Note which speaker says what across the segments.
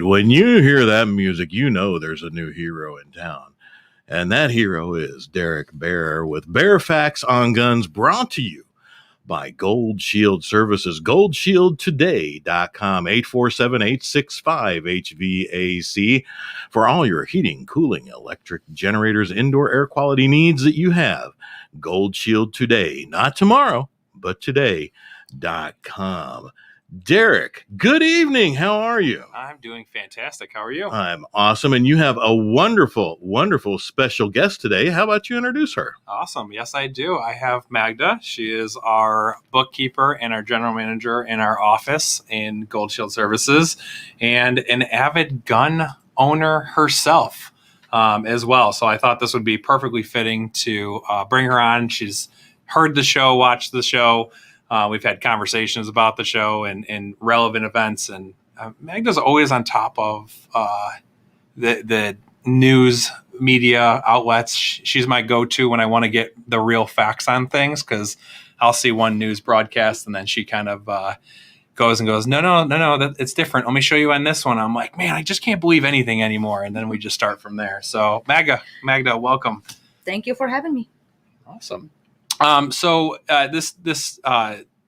Speaker 1: right. When you hear that music, you know there's a new hero in town. And that hero is Derek Baer with Bear Facts on Guns, brought to you by Gold Shield Services. GoldShieldToday.com, 847-865-HVAC for all your heating, cooling, electric generators, indoor air quality needs that you have. Gold Shield Today, not tomorrow, but today.com. Derek, good evening. How are you?
Speaker 2: I'm doing fantastic. How are you?
Speaker 1: I'm awesome. And you have a wonderful, wonderful special guest today. How about you introduce her?
Speaker 2: Awesome. Yes, I do. I have Magda. She is our bookkeeper and our general manager in our office in Gold Shield Services, and an avid gun owner herself as well. So I thought this would be perfectly fitting to bring her on. She's heard the show, watched the show. We've had conversations about the show and relevant events, and Magda's always on top of the news media outlets. She's my go-to when I want to get the real facts on things, because I'll see one news broadcast and then she kind of goes, no, it's different. Let me show you on this one. I'm like, man, I just can't believe anything anymore. And then we just start from there. So Magda, welcome.
Speaker 3: Thank you for having me.
Speaker 2: Awesome. So this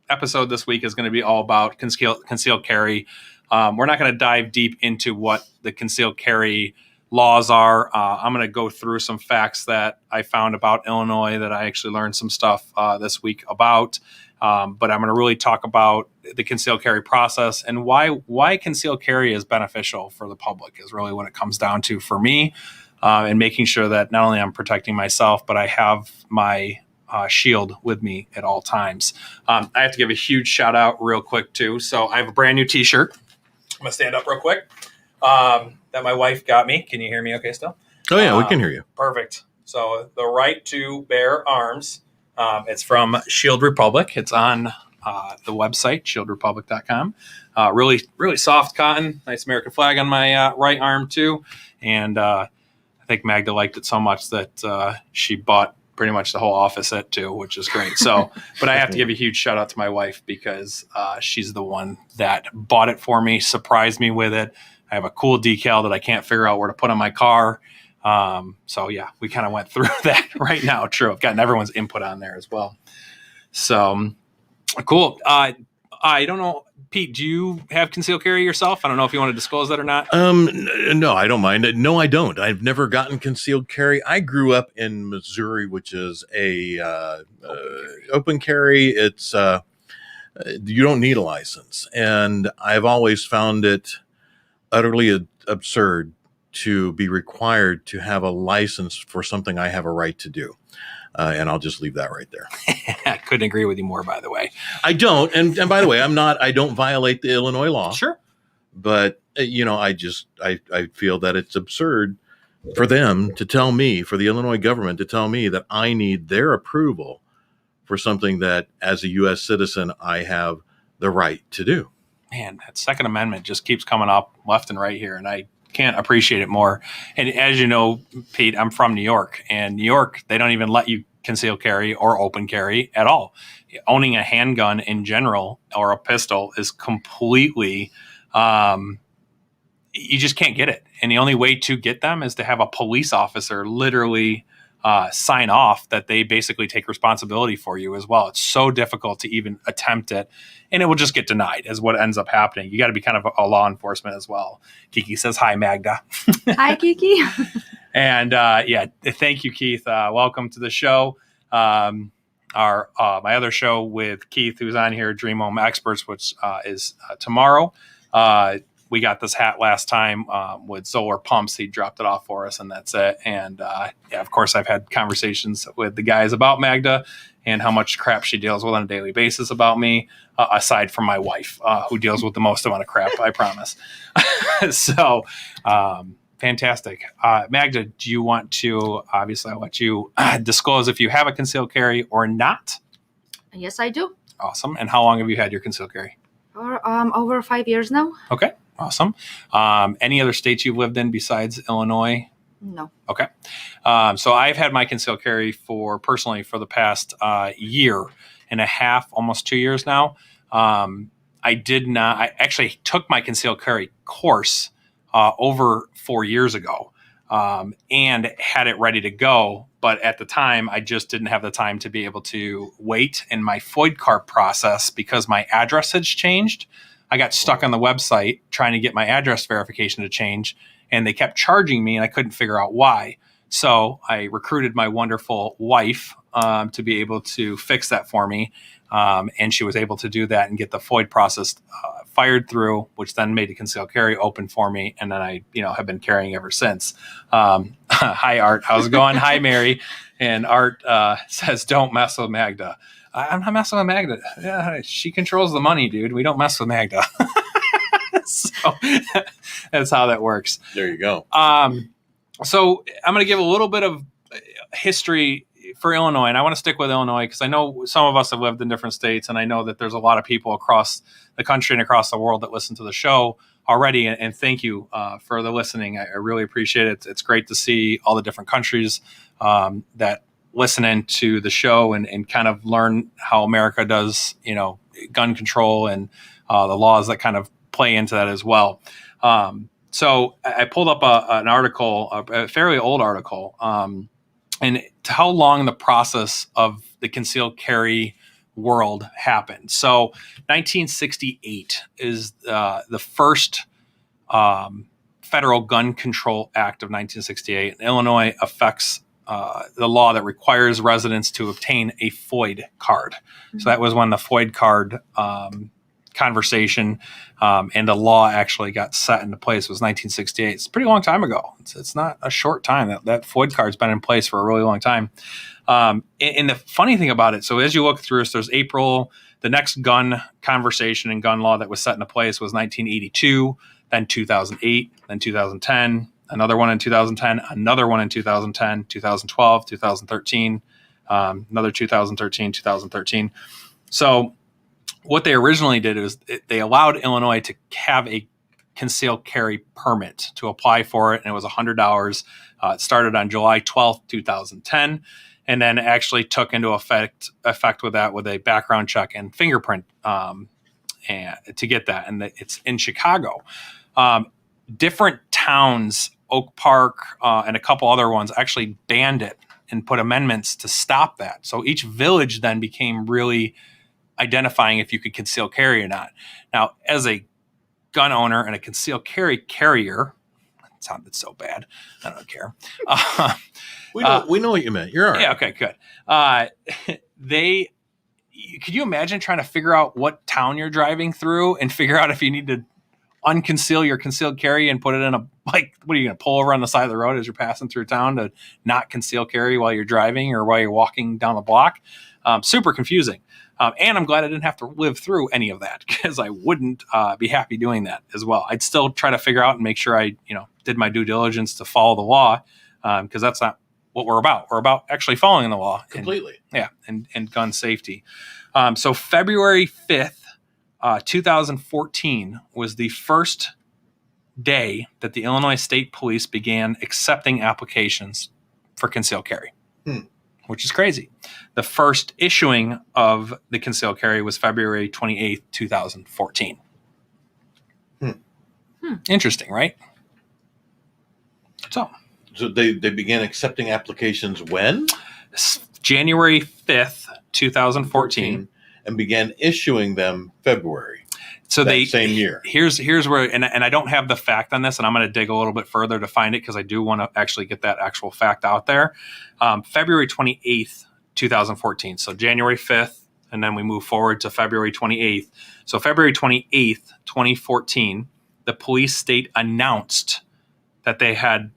Speaker 2: episode this week is going to be all about concealed carry. We're not going to dive deep into what the concealed carry laws are. I'm going to go through some facts that I found about Illinois that I actually learned some stuff this week about. But I'm going to really talk about the concealed carry process and why concealed carry is beneficial for the public is really what it comes down to for me, and making sure that not only I'm protecting myself, but I have my shield with me at all times. I have to give a huge shout out real quick too. So I have a brand new t-shirt. I'm gonna stand up real quick. That my wife got me. Can you hear me okay still?
Speaker 1: Oh yeah, we can hear you.
Speaker 2: Perfect. So the right to bear arms. It's from Shield Republic. It's on the website, shieldrepublic.com. Really, really soft cotton. Nice American flag on my right arm too. And I think Magda liked it so much that she bought pretty much the whole office set too, which is great. So, but I have to give a huge shout out to my wife because she's the one that bought it for me, surprised me with it. I have a cool decal that I can't figure out where to put on my car. So yeah, we kind of went through that right now. True. I've gotten everyone's input on there as well. So cool. I don't know, Pete, do you have concealed carry yourself? I don't know if you want to disclose that or not.
Speaker 1: No, I don't mind it. No, I don't. I've never gotten concealed carry. I grew up in Missouri, which is a open carry. It's you don't need a license, and I've always found it utterly absurd to be required to have a license for something I have a right to do. And I'll just leave that right there.
Speaker 2: I couldn't agree with you more, by the way.
Speaker 1: I don't. And by the way, I don't violate the Illinois law.
Speaker 2: Sure.
Speaker 1: But, I feel that it's absurd for them to tell me, for the Illinois government to tell me that I need their approval for something that as a U.S. citizen, I have the right to do.
Speaker 2: Man, that Second Amendment just keeps coming up left and right here. And I can't appreciate it more. And as you know, Pete, I'm from New York, and New York, they don't even let you conceal carry or open carry at all. Owning a handgun in general or a pistol is completely, you just can't get it. And the only way to get them is to have a police officer literally sign off that they basically take responsibility for you as well. It's so difficult to even attempt it, and it will just get denied is what ends up happening. You got to be kind of a law enforcement as well. Kiki says, hi, Magda.
Speaker 3: Hi, Kiki.
Speaker 2: And thank you, Keith. Welcome to the show. My other show with Keith, who's on here, Dream Home Experts, which is tomorrow. We got this hat last time with solar pumps. He dropped it off for us, and that's it. And of course, I've had conversations with the guys about Magda and how much crap she deals with on a daily basis about me, aside from my wife, who deals with the most amount of crap, I promise. So, fantastic. Magda, do you want to, obviously, I'll let you disclose if you have a concealed carry or not?
Speaker 3: Yes, I do.
Speaker 2: Awesome. And how long have you had your concealed carry?
Speaker 3: Over 5 years now.
Speaker 2: Okay. Awesome. Any other states you've lived in besides Illinois?
Speaker 3: No.
Speaker 2: Okay. So I've had my concealed carry for the past year and a half, almost 2 years now. I actually took my concealed carry course over 4 years ago, and had it ready to go. But at the time, I just didn't have the time to be able to wait. And my FOID card process, because my address had changed, I got stuck on the website trying to get my address verification to change, and they kept charging me, and I couldn't figure out why. So I recruited my wonderful wife to be able to fix that for me. And she was able to do that and get the FOID process fired through, which then made the conceal carry open for me. And then I, have been carrying ever since. Hi, Art. How's it going? Hi, Mary. And Art says, don't mess with Magda. I'm not messing with Magda. Yeah, she controls the money, dude. We don't mess with Magda. So that's how that works.
Speaker 1: There you go.
Speaker 2: So I'm going to give a little bit of history for Illinois, and I want to stick with Illinois because I know some of us have lived in different states, and I know that there's a lot of people across the country and across the world that listen to the show already, and thank you for the listening. I really appreciate it. It's great to see all the different countries that listen into the show and kind of learn how America does, gun control and the laws that kind of play into that as well. So I pulled up an article, a fairly old article, and to how long the process of the concealed carry world happened. So 1968 is the first Federal Gun Control Act of 1968. Illinois affects the law that requires residents to obtain a FOID card. So that was when the FOID card conversation and the law actually got set into place. Was 1968. It's a pretty long time ago. It's not a short time. That FOID card's been in place for a really long time. And the funny thing about it, so as you look through, so there's April, the next gun conversation and gun law that was set into place was 1982, then 2008, then 2010, another one in 2010, another one in 2010, 2012, 2013, another 2013. So what they originally did is they allowed Illinois to have a concealed carry permit to apply for it, and it was $100. It started on July 12th, 2010, and then actually took into effect with that with a background check and fingerprint and to get that. And it's in Chicago. Different towns, Oak Park and a couple other ones, actually banned it and put amendments to stop that. So each village then became really identifying if you could conceal carry or not. Now, as a gun owner and a concealed carry carrier, it sounded so bad. I don't care.
Speaker 1: We know what you meant. You're all right.
Speaker 2: Yeah. Okay. Good. Could you imagine trying to figure out what town you're driving through and figure out if you need to unconceal your concealed carry and put it in what are you going to pull over on the side of the road as you're passing through town to not conceal carry while you're driving or while you're walking down the block? Super confusing. And I'm glad I didn't have to live through any of that because I wouldn't be happy doing that as well. I'd still try to figure out and make sure I, did my due diligence to follow the law because that's not what we're about. We're about actually following the law.
Speaker 1: Completely.
Speaker 2: And gun safety. So February 5th, 2014 was the first day that the Illinois State Police began accepting applications for concealed carry. Which is crazy. The first issuing of the concealed carry was February 28th, 2014. Interesting, right? So
Speaker 1: they began accepting applications when?
Speaker 2: January 5th, 2014.
Speaker 1: And began issuing them February.
Speaker 2: So
Speaker 1: same year.
Speaker 2: Here's where, and I don't have the fact on this, and I'm going to dig a little bit further to find it because I do want to actually get that actual fact out there. February 28th, 2014. So January 5th, and then we move forward to February 28th. So February 28th, 2014, the police state announced that they had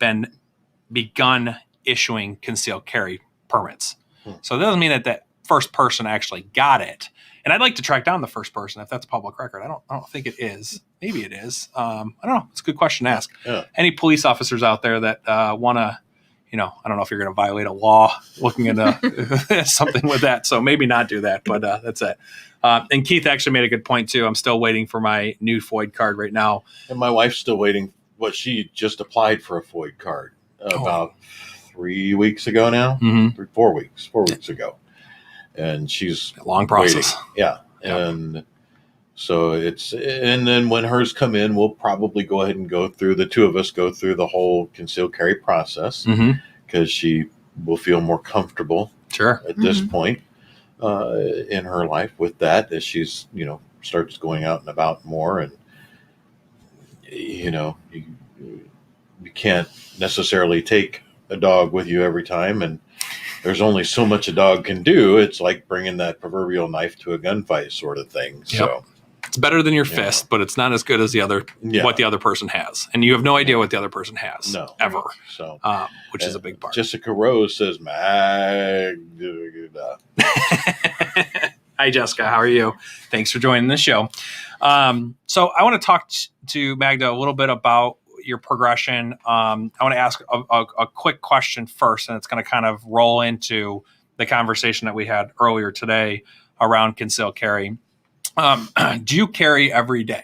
Speaker 2: begun issuing concealed carry permits. So it doesn't mean that first person actually got it. And I'd like to track down the first person if that's a public record. I don't think it is. Maybe it is. I don't know. It's a good question to ask. Yeah. Any police officers out there that want to, I don't know if you're going to violate a law looking into something with that. So maybe not do that, but that's it. And Keith actually made a good point too. I'm still waiting for my new FOID card right now.
Speaker 1: And my wife's still waiting. She just applied for a FOID card about 3 weeks ago now. 4 weeks ago. And she's
Speaker 2: a long process.
Speaker 1: Waiting. Yeah. And So and then when hers come in, we'll probably go ahead and the two of us go through the whole concealed carry process because she will feel more comfortable
Speaker 2: Sure.
Speaker 1: at this point in her life with that as she's, starts going out and about more. And, you can't necessarily take a dog with you every time. And there's only so much a dog can do. It's like bringing that proverbial knife to a gunfight sort of thing.
Speaker 2: Yep.
Speaker 1: So
Speaker 2: it's better than your fist, but it's not as good as what the other person has. And you have no idea what the other person has.
Speaker 1: No.
Speaker 2: Ever.
Speaker 1: So,
Speaker 2: which is a big part.
Speaker 1: Jessica Rose says, Magda.
Speaker 2: Hi, Jessica. How are you? Thanks for joining the show. So I want to talk to Magda a little bit about your progression. I want to ask a quick question first, and it's going to kind of roll into the conversation that we had earlier today around concealed carry. Do you carry every day?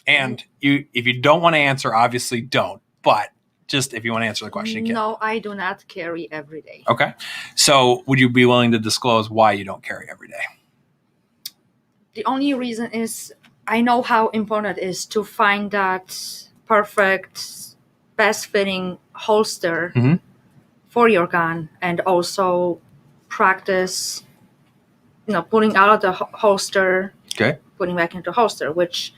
Speaker 2: And if you don't want to answer, obviously don't. But just if you want to answer the question, you can.
Speaker 3: No, I do not carry every day.
Speaker 2: Okay. So would you be willing to disclose why you don't carry every day?
Speaker 3: The only reason is I know how important it is to find that perfect, best-fitting holster for your gun, and also practice, pulling out of the holster, putting back into the holster, which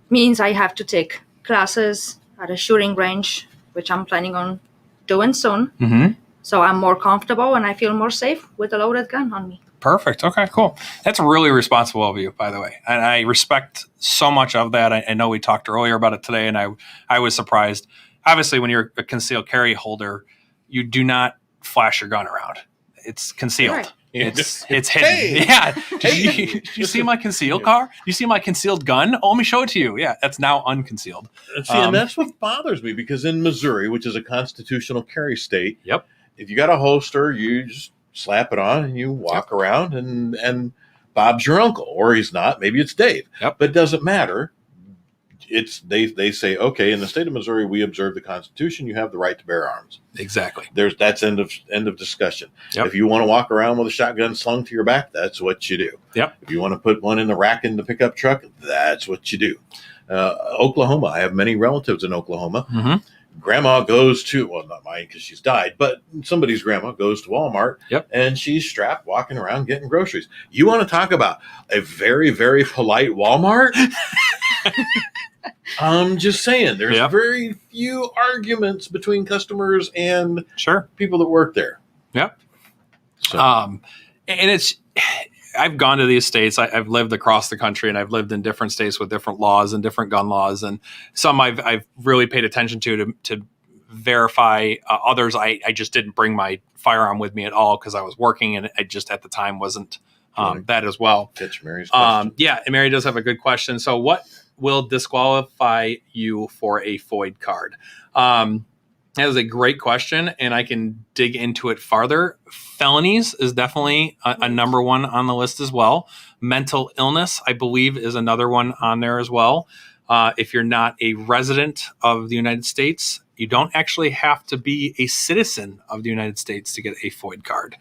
Speaker 3: means I have to take classes at a shooting range, which I'm planning on doing soon. So I'm more comfortable and I feel more safe with a loaded gun on me.
Speaker 2: Perfect. Okay, cool. That's really responsible of you, by the way. And I respect so much of that. I know we talked earlier about it today, and I was surprised. Obviously, when you're a concealed carry holder, you do not flash your gun around. It's concealed. Right. It's hidden.
Speaker 1: Hey!
Speaker 2: Yeah. Did you see my concealed car? You see my concealed gun? Oh, let me show it to you. Yeah, that's now unconcealed.
Speaker 1: See, and that's what bothers me, because in Missouri, which is a constitutional carry state, if you got a holster, you just slap it on and you walk around, and Bob's your uncle, or he's not. Maybe it's Dave. But it doesn't matter. It's they say, okay, in the state of Missouri, we observe the Constitution. You have the right to bear arms.
Speaker 2: Exactly.
Speaker 1: That's end of discussion. If you want to walk around with a shotgun slung to your back, that's what you do. If you want to put one in the rack in the pickup truck, that's what you do. Oklahoma, I have many relatives in Oklahoma. Grandma goes to, well, not mine because she's died, but somebody's grandma goes to Walmart and she's strapped walking around getting groceries. You want to talk about a very, very polite Walmart? I'm just saying, there's very few arguments between customers and people that work there. So.
Speaker 2: And I've gone to these states. I've lived across the country, and I've lived in different states with different laws and different gun laws. And some I've really paid attention to verify. Others I just didn't bring my firearm with me at all because I was working, and I just at the time wasn't that as well.
Speaker 1: Catch Mary's question.
Speaker 2: And Mary does have a good question. So what will disqualify you for a FOID card? That is a great question, and I can dig into it farther. Felonies is definitely a number one on the list as well. Mental illness, I believe, is another one on there as well. If you're not a resident of the United States, you don't actually have to be a citizen of the United States to get a FOID card.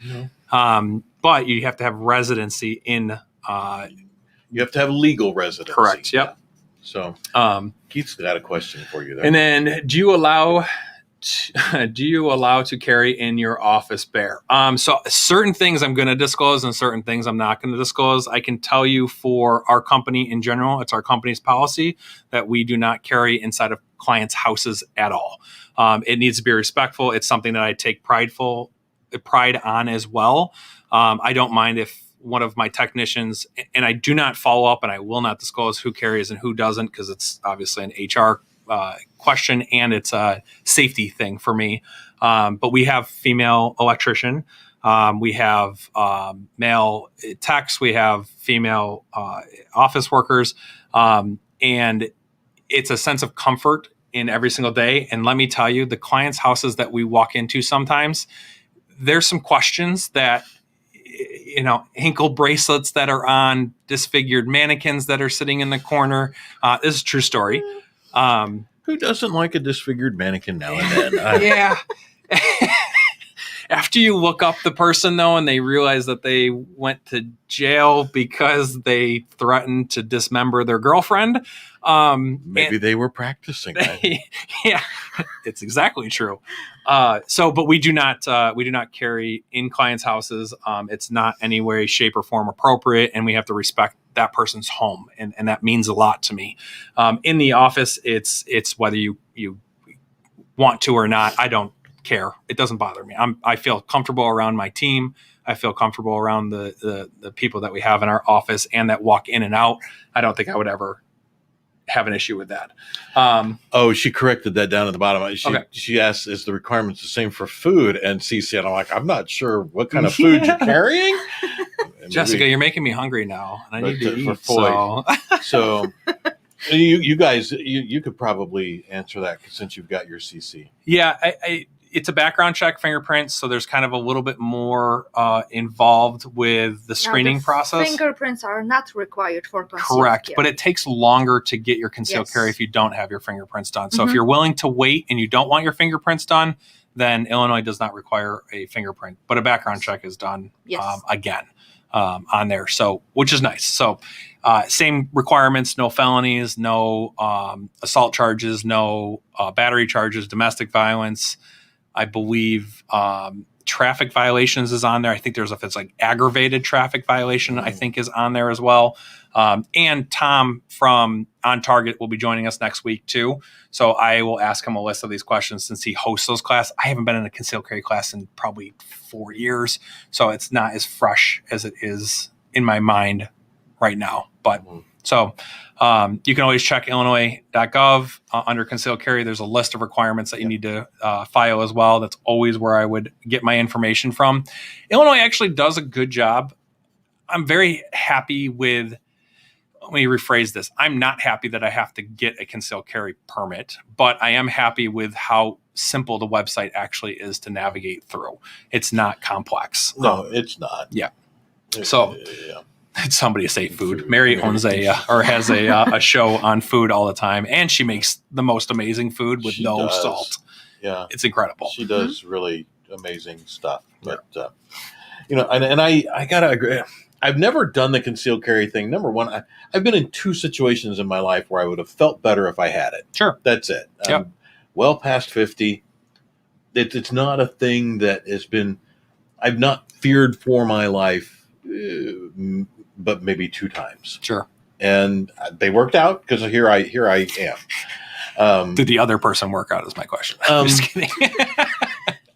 Speaker 2: But you have to have residency in...
Speaker 1: you have to have legal residency.
Speaker 2: Correct, yep.
Speaker 1: So Keith's got a question for you there.
Speaker 2: And then, do you allow to carry in your office bear? So certain things I'm going to disclose and certain things I'm not going to disclose. I can tell you for our company in general, it's our company's policy that we do not carry inside of clients' houses at all. It needs to be respectful. It's something that I take pride on as well. I don't mind if one of my technicians, and I do not follow up, and I will not disclose who carries and who doesn't, because it's obviously an HR question and it's a safety thing for me. But we have female electrician, we have male techs, we have female office workers, and it's a sense of comfort in every single day. And let me tell you, the clients' houses that we walk into sometimes, there's some questions that, ankle bracelets that are on disfigured mannequins that are sitting in the corner. This is a true story.
Speaker 1: Who doesn't like a disfigured mannequin now and then?
Speaker 2: Yeah. After you look up the person, though, and they realize that they went to jail because they threatened to dismember their girlfriend.
Speaker 1: Maybe they were practicing.
Speaker 2: Yeah, it's exactly true. But we do not carry in clients' houses. It's not any way, shape, or form appropriate, and we have to respect that person's home, and that means a lot to me. In the office, it's whether you want to or not. I don't care. It doesn't bother me. I feel comfortable around my team. I feel comfortable around the people that we have in our office and that walk in and out. I don't think I would ever have an issue with that.
Speaker 1: She corrected that down at the bottom. She asked, is the requirements the same for food? And CC, and I'm like, I'm not sure what kind of food you're carrying.
Speaker 2: Jessica, you're making me hungry now, and I need to eat.
Speaker 1: So you guys, you could probably answer that since you've got your CC.
Speaker 2: Yeah, it's a background check, fingerprints, so there's kind of a little bit more involved with the screening process.
Speaker 3: Fingerprints are not required for concealed
Speaker 2: Correct,
Speaker 3: carry.
Speaker 2: but it takes longer to get your concealed carry if you don't have your fingerprints done. So if you're willing to wait and you don't want your fingerprints done, then Illinois does not require a fingerprint, but a background check is done again on there, so which is nice. So same requirements, no felonies, no assault charges, no battery charges, domestic violence. I believe traffic violations is on there. I think if it's like aggravated traffic violation, I think is on there as well. And Tom from On Target will be joining us next week too. So I will ask him a list of these questions since he hosts those classes. I haven't been in a concealed carry class in probably 4 years. So it's not as fresh as it is in my mind right now. But so you can always check illinois.gov under concealed carry. There's a list of requirements that you need to file as well. That's always where I would get my information from. Illinois actually does a good job. I'm very happy with, let me rephrase this. I'm not happy that I have to get a concealed carry permit, but I am happy with how simple the website actually is to navigate through. It's not complex.
Speaker 1: No, it's not.
Speaker 2: Yeah. It's somebody to say food. Mary owns has a show on food all the time, and she makes the most amazing food with salt.
Speaker 1: Yeah,
Speaker 2: it's incredible.
Speaker 1: She does really amazing stuff. But and I gotta agree. I've never done the concealed carry thing. Number one, I've been in 2 situations in my life where I would have felt better if I had it.
Speaker 2: Sure,
Speaker 1: that's it. I'm well past 50. It's not a thing that has been. I've not feared for my life. But maybe 2 times.
Speaker 2: Sure.
Speaker 1: And they worked out because here I am.
Speaker 2: Did the other person work out is my question. I'm just kidding.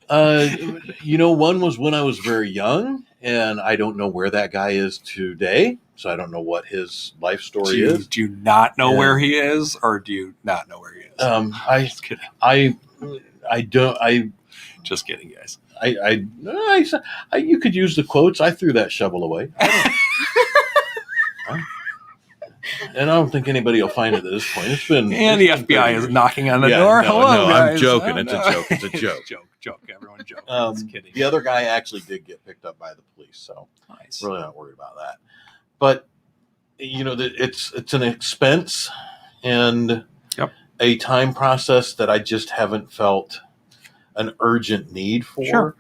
Speaker 1: One was when I was very young, and I don't know where that guy is today. So I don't know what his life story is.
Speaker 2: Do you not know where he is, or do you not know where he is? Just kidding.
Speaker 1: I don't.
Speaker 2: Just kidding, guys.
Speaker 1: You could use the quotes. I threw that shovel away. And I don't think anybody will find it at this point.
Speaker 2: And the FBI is knocking on the door. Hello, guys.
Speaker 1: I'm joking. It's a joke. It's a joke.
Speaker 2: Joke. Everyone joke.
Speaker 1: Just kidding. The other guy actually did get picked up by the police, so
Speaker 2: nice.
Speaker 1: Really not worried about that. But it's an expense and a time process that I just haven't felt an urgent need for.
Speaker 2: Sure.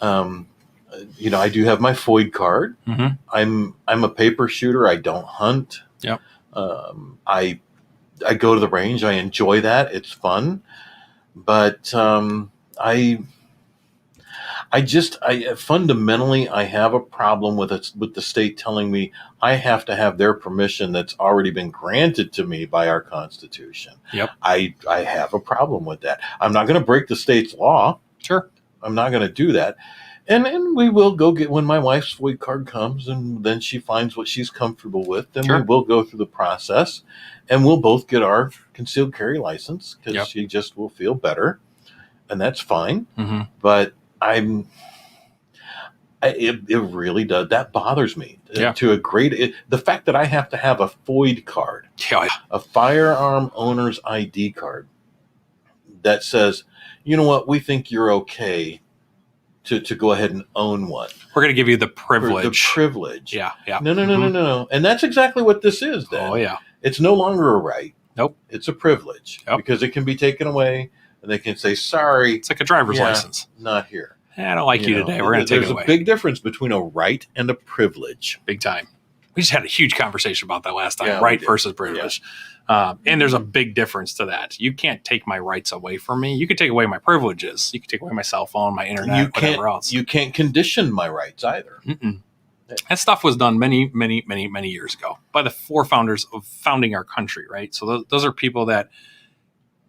Speaker 1: I do have my FOID card. I'm a paper shooter. I don't hunt.
Speaker 2: Yep.
Speaker 1: I go to the range. I enjoy that. It's fun. But I fundamentally I have a problem with the state telling me I have to have their permission that's already been granted to me by our Constitution.
Speaker 2: Yep.
Speaker 1: I have a problem with that. I'm not going to break the state's law.
Speaker 2: Sure.
Speaker 1: I'm not going to do that. And we will go get, when my wife's FOID card comes and then she finds what she's comfortable with, then we will go through the process and we'll both get our concealed carry license because she just will feel better. And that's fine. But it really does. That bothers me to a great, the fact that I have to have a FOID card, a firearm owner's ID card that says, you know what, we think you're okay to go ahead and own one.
Speaker 2: We're going to give you the privilege.
Speaker 1: The privilege.
Speaker 2: Yeah.
Speaker 1: No. And that's exactly what this is then.
Speaker 2: Oh, yeah.
Speaker 1: It's no longer a right.
Speaker 2: Nope.
Speaker 1: It's a privilege because it can be taken away and they can say, sorry.
Speaker 2: It's like a driver's license.
Speaker 1: Not here.
Speaker 2: I don't like you today. We're going to take it
Speaker 1: There's
Speaker 2: away.
Speaker 1: a big difference between a right and a privilege.
Speaker 2: Big time. We just had a huge conversation about that last time,
Speaker 1: Yeah,
Speaker 2: right
Speaker 1: we did.
Speaker 2: versus privilege. And there's a big difference to that. You can't take my rights away from me. You can take away my privileges. You can take away my cell phone, my internet, whatever else.
Speaker 1: You can't condition my rights either.
Speaker 2: That stuff was done many, many, many, many years ago by the forefounders of founding our country, right? So those are people that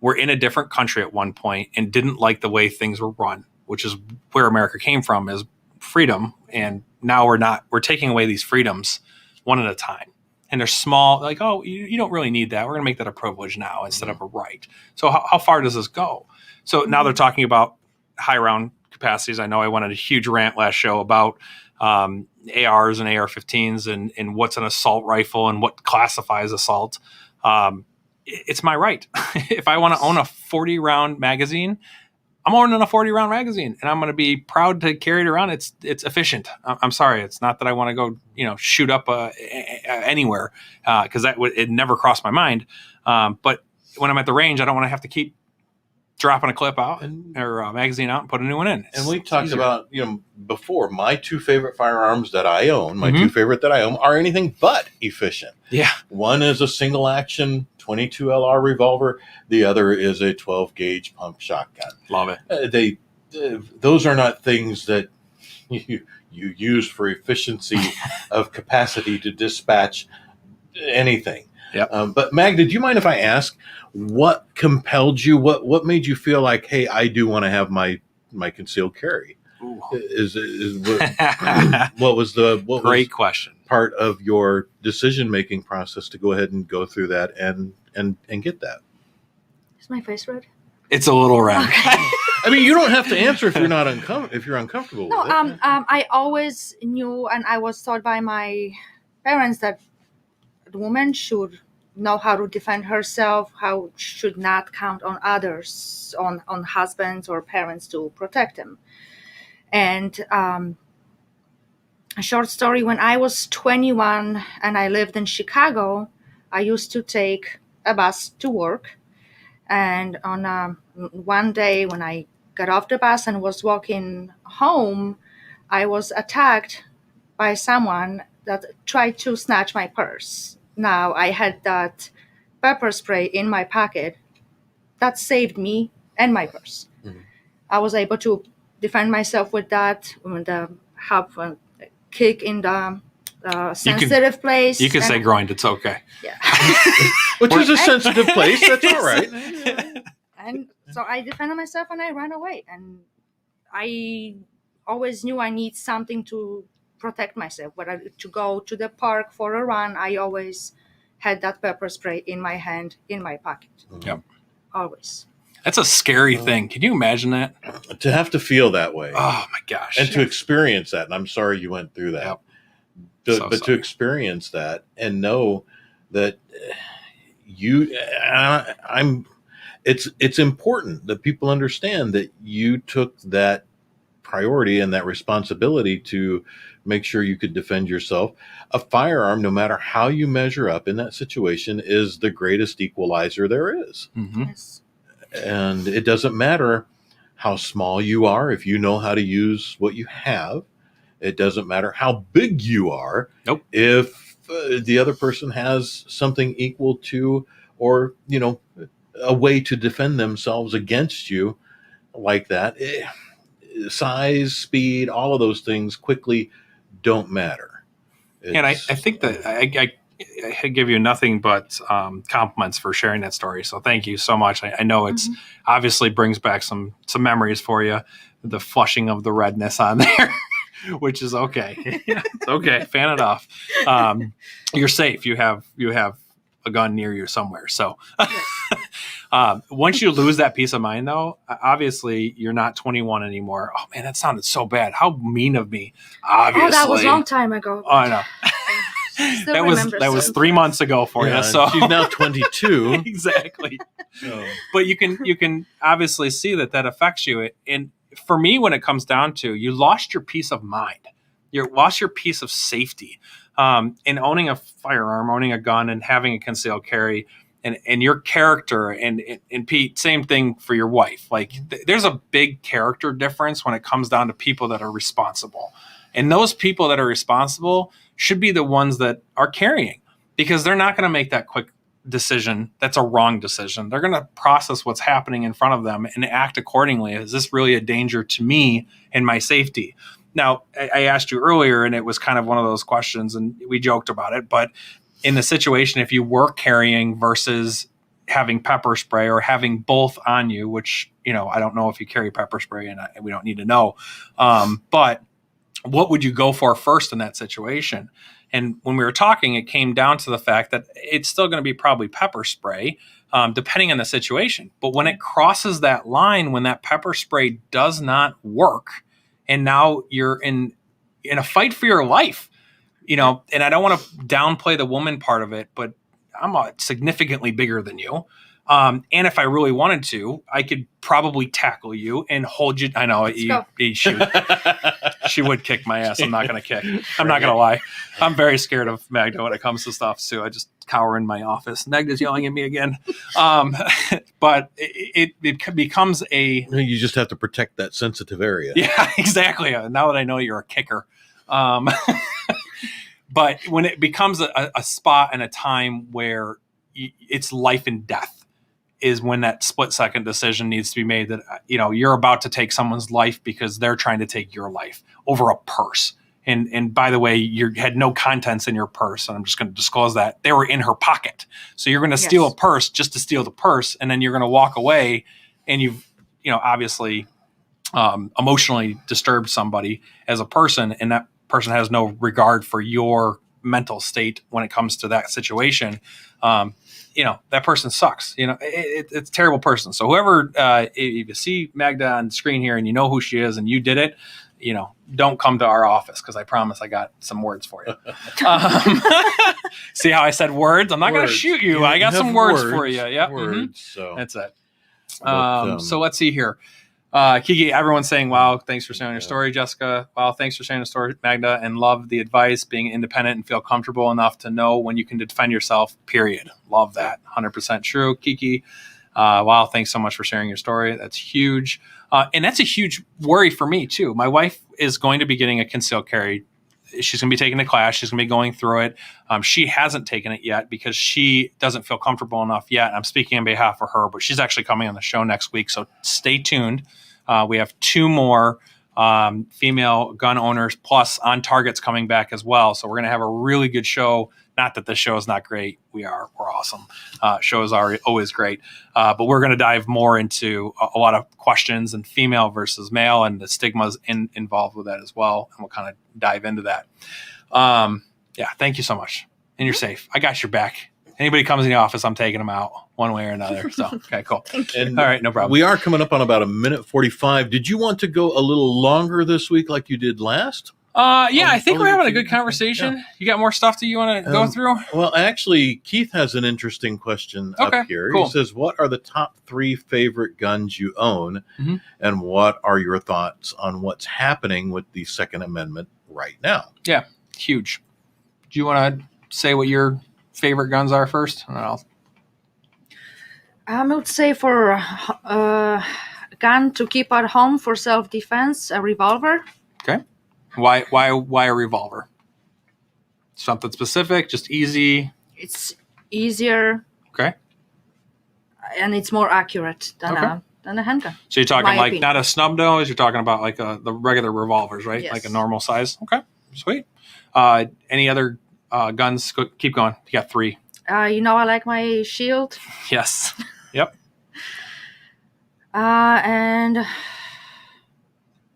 Speaker 2: were in a different country at one point and didn't like the way things were run, which is where America came from, is freedom. And now we're taking away these freedoms one at a time. And they're small, like, oh, you don't really need that. We're going to make that a privilege now instead of a right. So how far does this go? So now they're talking about high round capacities. I know I went on a huge rant last show about ARs and AR-15s and what's an assault rifle and what classifies assault. It's my right. If I want to own a 40-round magazine, I'm owning a 40-round magazine, and I'm going to be proud to carry it around. It's efficient. I'm sorry. It's not that I want to go, shoot up anywhere, because it never crossed my mind. But when I'm at the range, I don't want to have to keep dropping a clip out or a magazine out and put a new one in.
Speaker 1: And we talked about, before, my two favorite firearms that I own, two favorite that I own, are anything but efficient.
Speaker 2: Yeah.
Speaker 1: One is a single action 22 LR revolver. The other is a 12 gauge pump shotgun.
Speaker 2: Love it.
Speaker 1: Those are not things that you use for efficiency of capacity to dispatch anything.
Speaker 2: Yep.
Speaker 1: But Magda, do you mind if I ask what compelled you? What made you feel like, hey, I do want to have my concealed carry?
Speaker 2: Ooh.
Speaker 1: What was
Speaker 2: Great question.
Speaker 1: Part of your decision making process to go ahead and go through that and get that?
Speaker 3: Is my face red?
Speaker 2: It's a little red.
Speaker 3: Okay.
Speaker 1: I mean, you don't have to answer if you're not if you're uncomfortable
Speaker 3: No,
Speaker 1: with it.
Speaker 3: I always knew, and I was taught by my parents that the woman should know how to defend herself, how should not count on others, on husbands or parents to protect them. And a short story, when I was 21 and I lived in Chicago, I used to take a bus to work. And on one day when I got off the bus and was walking home, I was attacked by someone that tried to snatch my purse. Now, I had that pepper spray in my pocket that saved me and my purse. Mm-hmm. I was able to defend myself with that, with the help and kick in the sensitive place.
Speaker 2: You can say groined, it's okay.
Speaker 3: Yeah.
Speaker 1: Which is a sensitive place, that's all right.
Speaker 3: And so I defended myself and I ran away. And I always knew I need something to protect myself. Whether to go to the park for a run, I always had that pepper spray in my hand, in my pocket.
Speaker 2: Yep.
Speaker 3: Always.
Speaker 2: That's a scary thing. Can you imagine that?
Speaker 1: To have to feel that way.
Speaker 2: Oh my gosh.
Speaker 1: And to experience that. And I'm sorry you went through that.
Speaker 2: Yep.
Speaker 1: But to experience that and know that it's important that people understand that you took that priority and that responsibility to make sure you could defend yourself. A firearm, no matter how you measure up in that situation, is the greatest equalizer there is.
Speaker 2: Mm-hmm.
Speaker 3: Yes.
Speaker 1: And it doesn't matter how small you are if you know how to use what you have. It doesn't matter how big you are.
Speaker 2: Nope.
Speaker 1: If the other person has something equal to, or, a way to defend themselves against you like that. Size, speed, all of those things quickly don't matter.
Speaker 2: And I think that I give you nothing but compliments for sharing that story. So thank you so much. I know it's obviously brings back some memories for you. The flushing of the redness on there, which is okay. It's okay. Fan it off. You're safe. You have a gun near you somewhere. So once you lose that peace of mind, though, obviously you're not 21 anymore. Oh man, that sounded so bad. How mean of me. Obviously.
Speaker 3: Oh, that was a long time ago.
Speaker 2: Oh, I know. that was 3 months ago for you. So
Speaker 1: she's now 22.
Speaker 2: Exactly. So. But you can obviously see that affects you. And for me, when it comes down to, you lost your peace of mind. You lost your peace of safety. In owning a firearm, owning a gun, and having a concealed carry, and your character, and Pete, same thing for your wife. Like there's a big character difference when it comes down to people that are responsible. And those people that are responsible should be the ones that are carrying, because they're not going to make that quick decision. That's a wrong decision. They're going to process what's happening in front of them and act accordingly. Is this really a danger to me and my safety? Now, I asked you earlier, and it was kind of one of those questions, and we joked about it, but in the situation, if you were carrying versus having pepper spray or having both on you, which, I don't know if you carry pepper spray, and we don't need to know, but what would you go for first in that situation? And when we were talking, it came down to the fact that it's still going to be probably pepper spray, depending on the situation. But when it crosses that line, when that pepper spray does not work, and now you're in a fight for your life, and I don't want to downplay the woman part of it, but I'm significantly bigger than you. And if I really wanted to, I could probably tackle you and hold you. I know she would kick my ass. I'm not going to kick. I'm not going to lie. I'm very scared of Magda when it comes to stuff too. I just cower in my office. Magda's yelling at me again. But it becomes
Speaker 1: you just have to protect that sensitive area.
Speaker 2: Yeah, exactly. Now that I know you're a kicker. But when it becomes a spot and a time where it's life and death, is when that split-second decision needs to be made that, you're about to take someone's life because they're trying to take your life over a purse. And by the way, you had no contents in your purse, and I'm just going to disclose that. They were in her pocket. So you're going to steal a purse just to steal the purse, and then you're going to walk away, and you've, obviously emotionally disturbed somebody as a person, and that person has no regard for your mental state when it comes to that situation. That person sucks. It's a terrible person. So whoever, if you see Magda on the screen here and you know who she is and you did it, don't come to our office, because I promise I got some words for you. See how I said words? I'm not going to shoot you. I got some words for you. Yeah,
Speaker 1: So
Speaker 2: that's it. So let's see here. Kiki, everyone's saying, wow, thanks for sharing your story. Jessica, wow, thanks for sharing the story. Magda, and love the advice, being independent and feel comfortable enough to know when you can defend yourself, period. Love that. 100% true. Kiki, wow, thanks so much for sharing your story. That's huge. And that's a huge worry for me, too. My wife is going to be getting a concealed carry. She's going to be taking the class. She's going to be going through it. She hasn't taken it yet because she doesn't feel comfortable enough yet. I'm speaking on behalf of her, but she's actually coming on the show next week. So stay tuned. We have 2 more female gun owners plus on targets coming back as well. So we're going to have a really good show. Not that the show is not great. We're awesome. Shows are always great. But we're going to dive more into a lot of questions and female versus male and the stigmas involved with that as well. And we'll kind of dive into that. Thank you so much. And you're safe. I got your back. Anybody comes in the office, I'm taking them out one way or another. So, okay, cool.
Speaker 1: And
Speaker 2: all right, no problem.
Speaker 1: We are coming up on about a minute 45. Did you want to go a little longer this week like you did last?
Speaker 2: I think we're having a good conversation. Yeah. You got more stuff that you want to go through?
Speaker 1: Well, actually, Keith has an interesting question up here.
Speaker 2: Cool.
Speaker 1: He says, what are the top 3 favorite guns you own? Mm-hmm. And what are your thoughts on what's happening with the Second Amendment right now?
Speaker 2: Yeah, huge. Do you want to say what your favorite guns are first?
Speaker 3: I would say for a gun to keep at home for self-defense, a revolver.
Speaker 2: Okay. Why a revolver? Something specific, just easy?
Speaker 3: It's easier.
Speaker 2: Okay.
Speaker 3: And it's more accurate than a handgun.
Speaker 2: So you're talking like not a snub nose, you're talking about like the regular revolvers, right?
Speaker 3: Yes.
Speaker 2: Like a normal size. Okay. Sweet. Any other guns? Keep going. You got 3.
Speaker 3: I like my shield.
Speaker 2: Yes. Yep.
Speaker 3: And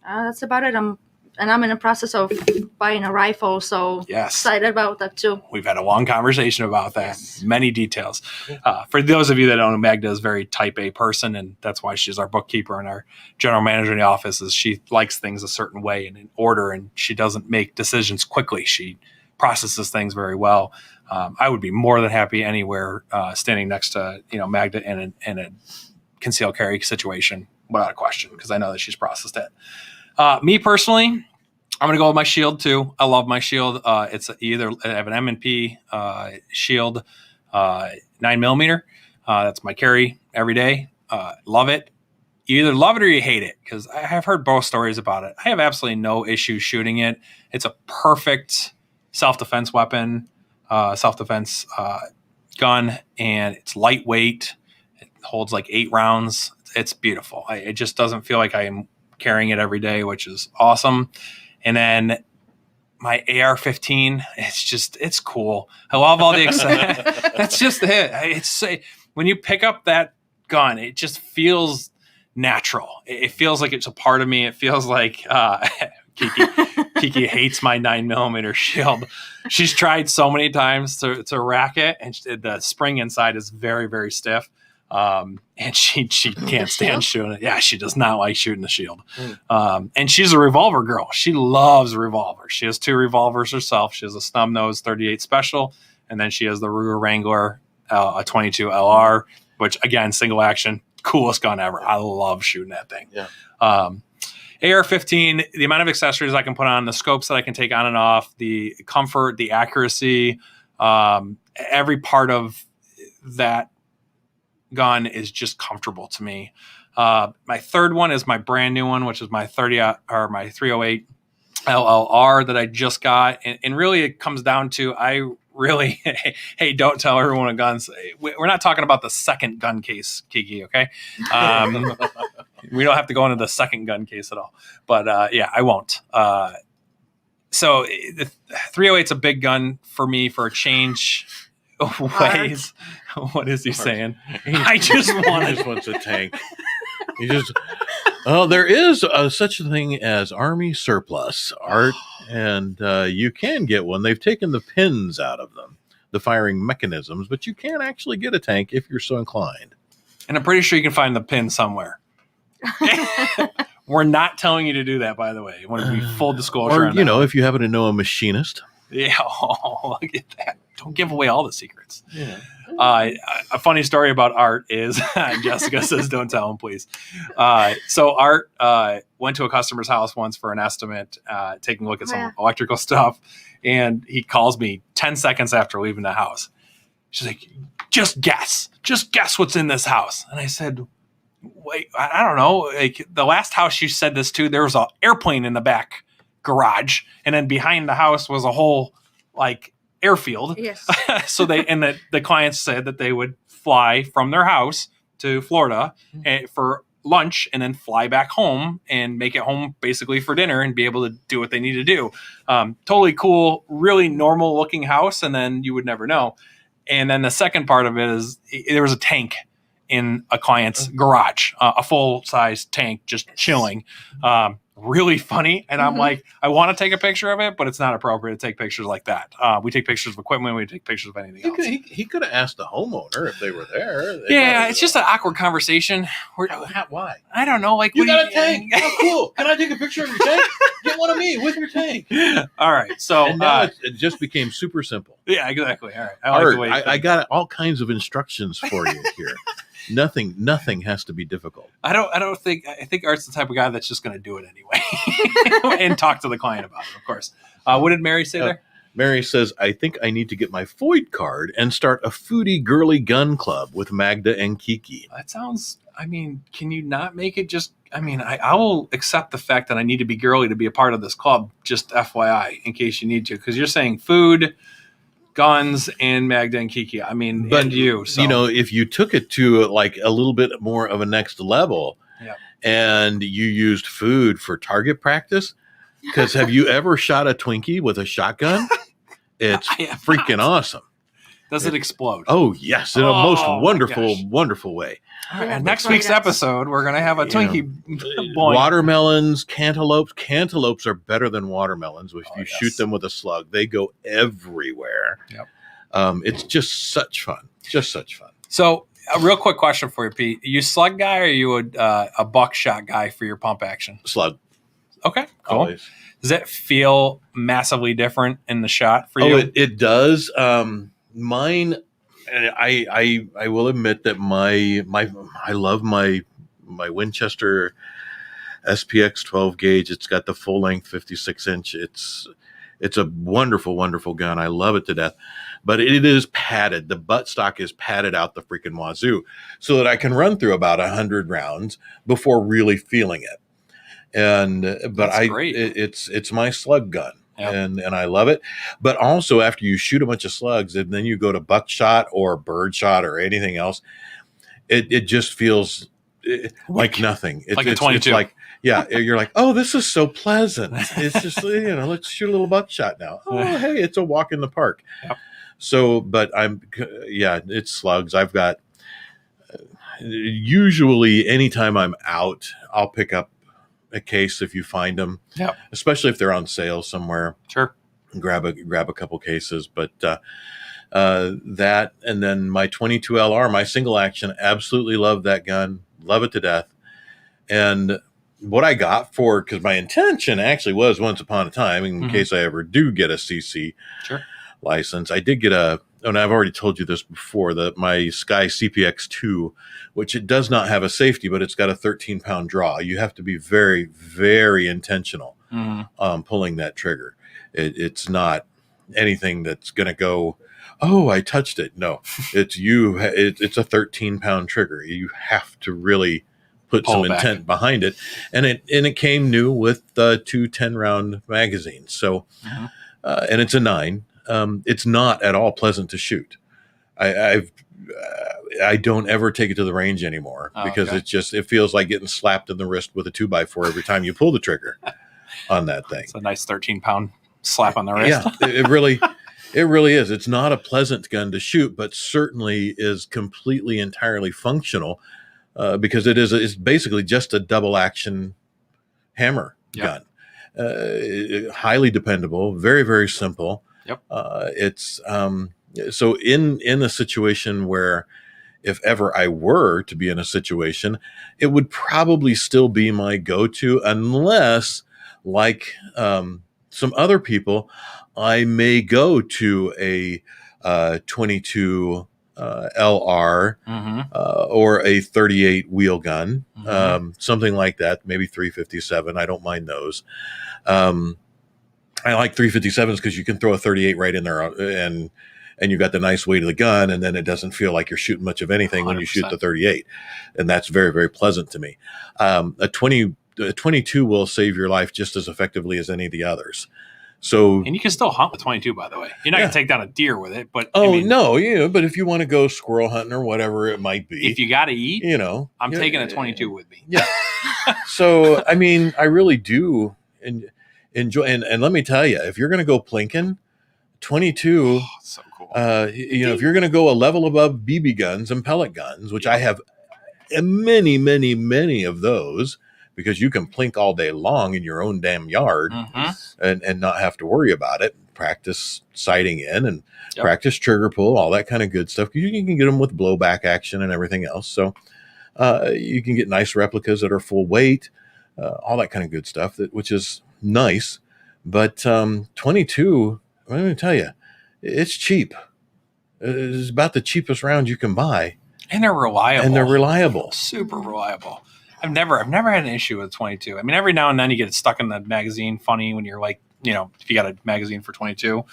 Speaker 3: that's about it. I'm in the process of buying a rifle, so excited about that too.
Speaker 2: We've had a long conversation about that. Yes. Many details. For those of you that don't know, Magda is a very type A person, and that's why she's our bookkeeper and our general manager in the office. Is she likes things a certain way and in order, and she doesn't make decisions quickly. She processes things very well. I would be more than happy anywhere standing next to Magda in a concealed carry situation without a question, because I know that she's processed it. Me personally, I'm going to go with my shield too. I love my shield. It's either I have an M&P shield. 9mm. That's my carry every day. Love it. You either love it or you hate it, because I have heard both stories about it. I have absolutely no issue shooting it. It's a perfect self-defense weapon, self-defense gun, and it's lightweight. It holds like 8 rounds. It's beautiful. It just doesn't feel like I am carrying it every day, which is awesome. And then my AR-15, it's cool. I love all the that's just it. It's when you pick up that gun, it just feels natural. It feels like it's a part of me. It feels like Kiki hates my 9mm shield. She's tried so many times to rack it, and the spring inside is very, very stiff. And she can't stand shooting it. Yeah, she does not like shooting the shield. And she's a revolver girl. She loves revolvers. She has 2 revolvers herself. She has a snub nose 38 special, and then she has the Ruger Wrangler, a 22 LR, which again, single action, coolest gun ever. I love shooting that thing.
Speaker 1: Yeah.
Speaker 2: AR-15, the amount of accessories I can put on, the scopes that I can take on and off, the comfort, the accuracy, every part of that gun is just comfortable to me. My third one is my brand new one, which is my 308 LLR that I just got. And really it comes down to, hey, don't tell everyone a gun's. We're not talking about the second gun case, Kiki, okay? We don't have to go into the second gun case at all. But yeah, I won't. So the 308 is a big gun for me for a change ways. What is he saying? I just
Speaker 1: wants a tank. There is such a thing as Army surplus art, and you can get one. They've taken the pins out of them, the firing mechanisms, but you can actually get a tank if you're so inclined.
Speaker 2: And I'm pretty sure you can find the pin somewhere. We're not telling you to do that, by the way. I want to be full disclosure.
Speaker 1: Or, if you happen to know a machinist.
Speaker 2: Yeah, look at that. Don't give away all the secrets.
Speaker 1: Yeah.
Speaker 2: A funny story about Art is, Jessica says, don't tell him, please. So Art went to a customer's house once for an estimate, taking a look at some electrical stuff. And he calls me 10 seconds after leaving the house. She's like, just guess what's in this house. And I said, wait, I don't know. Like the last house you said this to, there was an airplane in the back garage. And then behind the house was a whole airfield.
Speaker 3: Yes.
Speaker 2: So the clients said that they would fly from their house to Florida for lunch and then fly back home and make it home basically for dinner and be able to do what they need to do. Totally cool, really normal looking house. And then you would never know. And then the second part of it is there was a tank in a client's garage, a full size tank, just chilling. Really funny. And I'm like, I want to take a picture of it, but it's not appropriate to take pictures like that. We take pictures of equipment. We take pictures of anything else.
Speaker 1: He could have asked the homeowner if they were there.
Speaker 2: Yeah, it's just an awkward conversation.
Speaker 1: Why?
Speaker 2: I don't know.
Speaker 1: You got a tank. Oh, cool. Can I take a picture of your tank? Get one of me with your tank.
Speaker 2: All right. So
Speaker 1: and now it just became super simple.
Speaker 2: Yeah, exactly. All right.
Speaker 1: I got all kinds of instructions for you here. Nothing has to be difficult.
Speaker 2: I think Art's the type of guy that's just going to do it anyway and talk to the client about it, of course. What did Mary say there?
Speaker 1: Mary says, I think I need to get my FOID card and start a foodie girly gun club with Magda and Kiki.
Speaker 2: That sounds, can you not make it just, I will accept the fact that I need to be girly to be a part of this club, just FYI, in case you need to, because you're saying food, guns, and Magda and Kiki. But and you. So.
Speaker 1: If you took it to a little bit more of a next level, and you used food for target practice, because have you ever shot a Twinkie with a shotgun? It's freaking awesome.
Speaker 2: Does it explode?
Speaker 1: Oh, yes. In a most wonderful way.
Speaker 2: All right, next week's episode, we're going to have a Twinkie.
Speaker 1: Watermelons, cantaloupes. Cantaloupes are better than watermelons. If you shoot them with a slug, they go everywhere.
Speaker 2: Yep.
Speaker 1: It's just such fun.
Speaker 2: So a real quick question for you, Pete. Are you slug guy or are you a buckshot guy for your pump action?
Speaker 1: Slug.
Speaker 2: Okay, cool.
Speaker 1: Always.
Speaker 2: Does that feel massively different in the shot for you?
Speaker 1: It does. Mine, I will admit that I love my Winchester SPX 12 gauge. It's got the full length 56 inch. It's a wonderful, wonderful gun. I love it to death. But it is padded. The buttstock is padded out the freaking wazoo so that I can run through about 100 rounds before really feeling it. But it's my slug gun. Yep. And I love it. But also after you shoot a bunch of slugs and then you go to buckshot or birdshot or anything else, it just feels like nothing.
Speaker 2: Like a 22.
Speaker 1: It's like, you're like, oh, this is so pleasant. It's just, let's shoot a little buckshot now. Oh, hey, it's a walk in the park. Yep. So, but it's slugs. I've got, usually anytime I'm out, I'll pick up a case if you find them, especially if they're on sale somewhere.
Speaker 2: Sure.
Speaker 1: Grab a couple cases, but that, and then my 22 LR, my single action, absolutely love that gun. Love it to death. And what I got because my intention actually was once upon a time, in case I ever do get a CC license, I did get and I've already told you this before, my Sky CPX2, which it does not have a safety, but it's got a 13-pound draw. You have to be very, very intentional pulling that trigger. It's not anything that's going to go, oh, I touched it. No, it's a 13-pound trigger. You have to really put some intent behind it. And it came new with 2 10-round magazines. So, and it's a 9. It's not at all pleasant to shoot. I don't ever take it to the range anymore because it feels like getting slapped in the wrist with a 2x4 every time you pull the trigger on that thing.
Speaker 2: It's a nice 13-pound slap on the wrist.
Speaker 1: Yeah, it really is. It's not a pleasant gun to shoot, but certainly is completely entirely functional because it's basically just a double action hammer gun. Highly dependable, very, very simple.
Speaker 2: Yep.
Speaker 1: It's so in a situation where if ever I were to be in a situation, it would probably still be my go-to unless, like some other people, I may go to a 22 LR or a 38 wheel gun, something like that, maybe 357. I don't mind those. I like 357s because you can throw a 38 right in there and you got the nice weight of the gun, and then it doesn't feel like you're shooting much of anything 100%. When you shoot the 38. And that's very, very pleasant to me. A 22 will save your life just as effectively as any of the others. So,
Speaker 2: and you can still hunt with 22, by the way. You're not going to take down a deer with it, but
Speaker 1: no, but if you want to go squirrel hunting or whatever it might be,
Speaker 2: if you got to eat, I'm taking a 22 with me.
Speaker 1: Yeah. So, I mean, I really do enjoy, and let me tell you, if you're going to go plinking, 22,
Speaker 2: so cool.
Speaker 1: If you're going to go a level above BB guns and pellet guns, which I have many, many, many of those, because you can plink all day long in your own damn yard and not have to worry about it. Practice sighting in and practice trigger pull, all that kind of good stuff. You can get them with blowback action and everything else. So you can get nice replicas that are full weight, all that kind of good stuff, which is nice. But 22, let me tell you, it's cheap. It's about the cheapest round you can buy.
Speaker 2: And they're
Speaker 1: reliable.
Speaker 2: Super reliable. I've never had an issue with 22. I mean, every now and then you get stuck in the magazine funny when you're like, if you got a magazine for 22.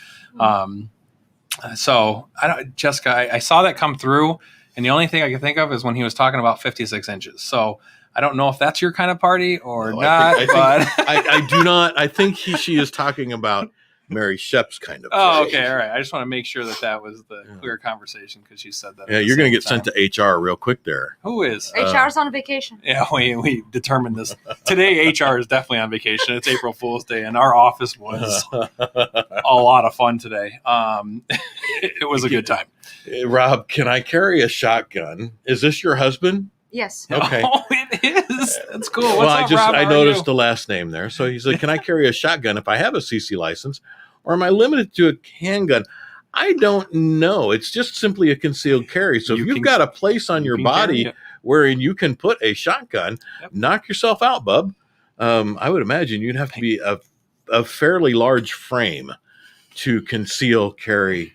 Speaker 2: So Jessica, I saw that come through, and the only thing I can think of is when he was talking about 56 inches. So I don't know if that's your kind of party or not.
Speaker 1: I do not. I think she is talking about Mary Shep's kind of.
Speaker 2: Oh, okay, all right. I just want to make sure that was the clear conversation because you said that.
Speaker 1: Yeah, you're going to get sent to HR real quick there.
Speaker 2: Who is?
Speaker 3: HR's on vacation.
Speaker 2: Yeah, we determined this. Today, HR is definitely on vacation. It's April Fool's Day, and our office was a lot of fun today. It was a good time.
Speaker 1: Rob, can I carry a shotgun? Is this your husband?
Speaker 3: Yes.
Speaker 1: Okay.
Speaker 2: Oh, it is. That's cool.
Speaker 1: Well, I noticed the last name there. So he said, can I carry a shotgun if I have a CC license? Or am I limited to a handgun? I don't know. It's just simply a concealed carry. So if you've got a place on your body wherein you can put a shotgun, knock yourself out, bub. I would imagine you'd have to be a fairly large frame to conceal carry.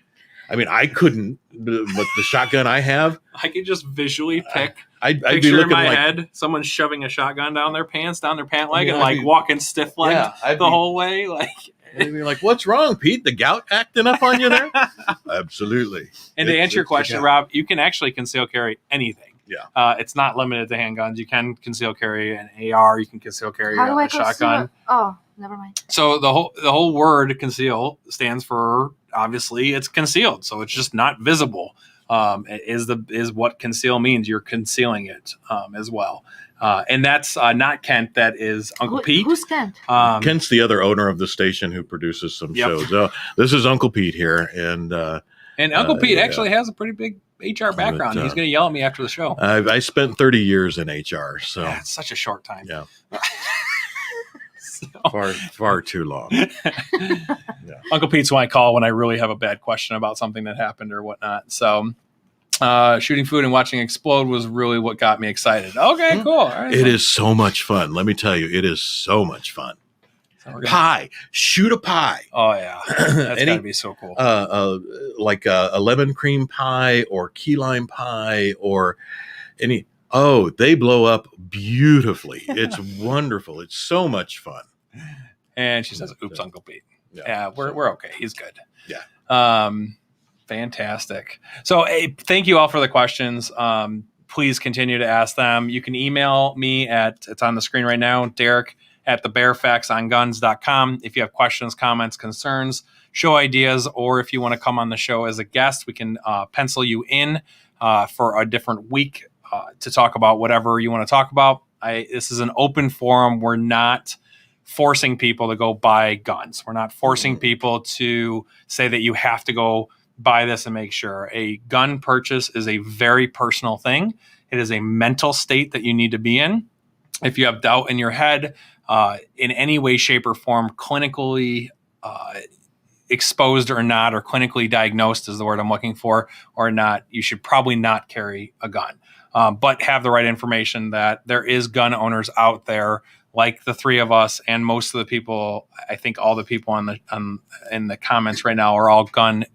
Speaker 1: I mean, I couldn't, but the shotgun I have,
Speaker 2: I could just visually pick.
Speaker 1: I'd
Speaker 2: picture
Speaker 1: be looking
Speaker 2: in my
Speaker 1: like
Speaker 2: head someone shoving a shotgun down their pants, down their pant leg, and like walking stiff legged the whole way. Like
Speaker 1: And you're like, what's wrong, Pete? The gout acting up on you there? Absolutely.
Speaker 2: And to answer your
Speaker 1: it's
Speaker 2: question, Rob, you can actually conceal carry anything.
Speaker 1: Yeah.
Speaker 2: It's not limited to handguns. You can conceal carry an AR. You can conceal carry
Speaker 3: How do I
Speaker 2: a shotgun.
Speaker 3: Oh, never mind.
Speaker 2: So the whole word conceal stands for, obviously, it's concealed. So it's just not visible. Is what conceal means. You're concealing it as well. And that's not Kent. That is Uncle Pete.
Speaker 3: Who's Kent?
Speaker 1: Kent's the other owner of the station who produces some shows. This is Uncle Pete here. And
Speaker 2: Uncle Pete actually has a pretty big HR background. He's going to yell at me after the show.
Speaker 1: I spent 30 years in HR. So
Speaker 2: yeah, it's such a short time.
Speaker 1: Yeah. Far too long.
Speaker 2: Yeah. Uncle Pete's who I call when I really have a bad question about something that happened or whatnot. So shooting food and watching explode was really what got me excited. Okay, cool. All right,
Speaker 1: it is so much fun. Let me tell you, it is so much fun. Pie, shoot a pie.
Speaker 2: Oh yeah, that's gotta be so cool.
Speaker 1: Like a lemon cream pie or key lime pie or any. Oh, they blow up beautifully. It's wonderful. It's so much fun.
Speaker 2: And she says, "Oops, Uncle Pete." Yeah, we're okay. He's good.
Speaker 1: Yeah.
Speaker 2: Fantastic. So, hey, thank you all for the questions. Please continue to ask them. You can email me it's on the screen right now, Derek at thebearfactsonguns.com. If you have questions, comments, concerns, show ideas, or if you want to come on the show as a guest, we can pencil you in for a different week to talk about whatever you want to talk about. This is an open forum. We're not forcing people to go buy guns. We're not forcing people to say that you have to go buy this and make sure. A gun purchase is a very personal thing. It is a mental state that you need to be in. If you have doubt in your head, in any way, shape, or form, clinically exposed or not, or clinically diagnosed is the word I'm looking for, or not, you should probably not carry a gun. But have the right information that there is gun owners out there, like the three of us and most of the people. I think all the people in the comments right now are all gun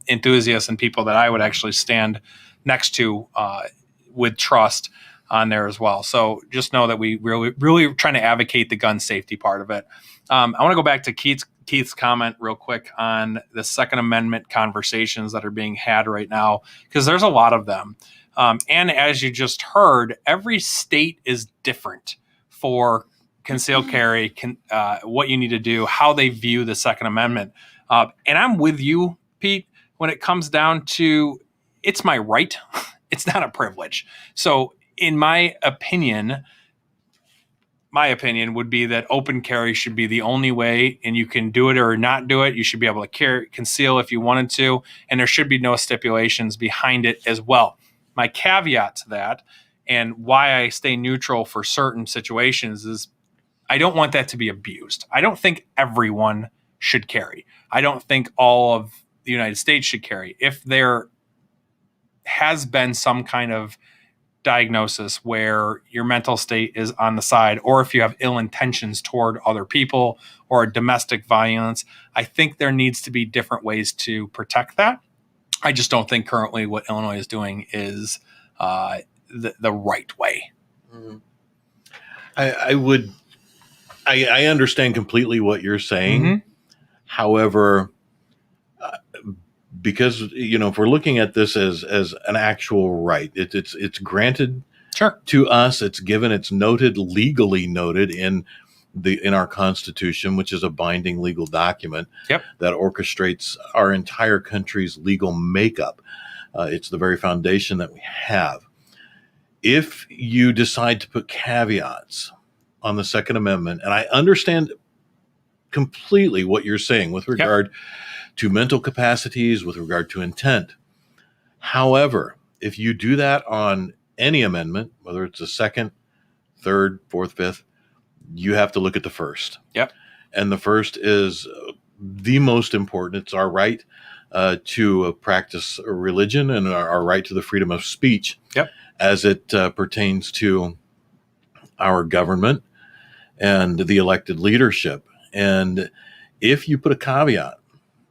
Speaker 2: enthusiasts and people that I would actually stand next to with trust on there as well. So just know that we really trying to advocate the gun safety part of it. I want to go back to Keith's comment real quick on the Second Amendment conversations that are being had right now, because there's a lot of them. And as you just heard, every state is different for concealed carry, what you need to do, how they view the Second Amendment. And I'm with you, Pete, when it comes down to it's my right. It's not a privilege. So in my opinion would be that open carry should be the only way, and you can do it or not do it. You should be able to conceal if you wanted to, and there should be no stipulations behind it as well. My caveat to that, and why I stay neutral for certain situations, is I don't want that to be abused. I don't think everyone should carry. I don't think all of the United States should carry. If there has been some kind of diagnosis where your mental state is on the side, or if you have ill intentions toward other people or domestic violence, I think there needs to be different ways to protect that. I just don't think currently what Illinois is doing is the right way.
Speaker 1: Mm-hmm. I understand completely what you're saying. Mm-hmm. However, because, if we're looking at this as an actual right, it's granted to us. It's given. It's legally noted in our Constitution, which is a binding legal document that orchestrates our entire country's legal makeup. It's the very foundation that we have. If you decide to put caveats on the Second Amendment, and I understand completely what you're saying with regard to mental capacities, with regard to intent. However, if you do that on any amendment, whether it's the second, third, fourth, fifth, you have to look at the first.
Speaker 2: Yep.
Speaker 1: And the first is the most important. It's our right to practice religion and our right to the freedom of speech as it pertains to our government and the elected leadership. And if you put a caveat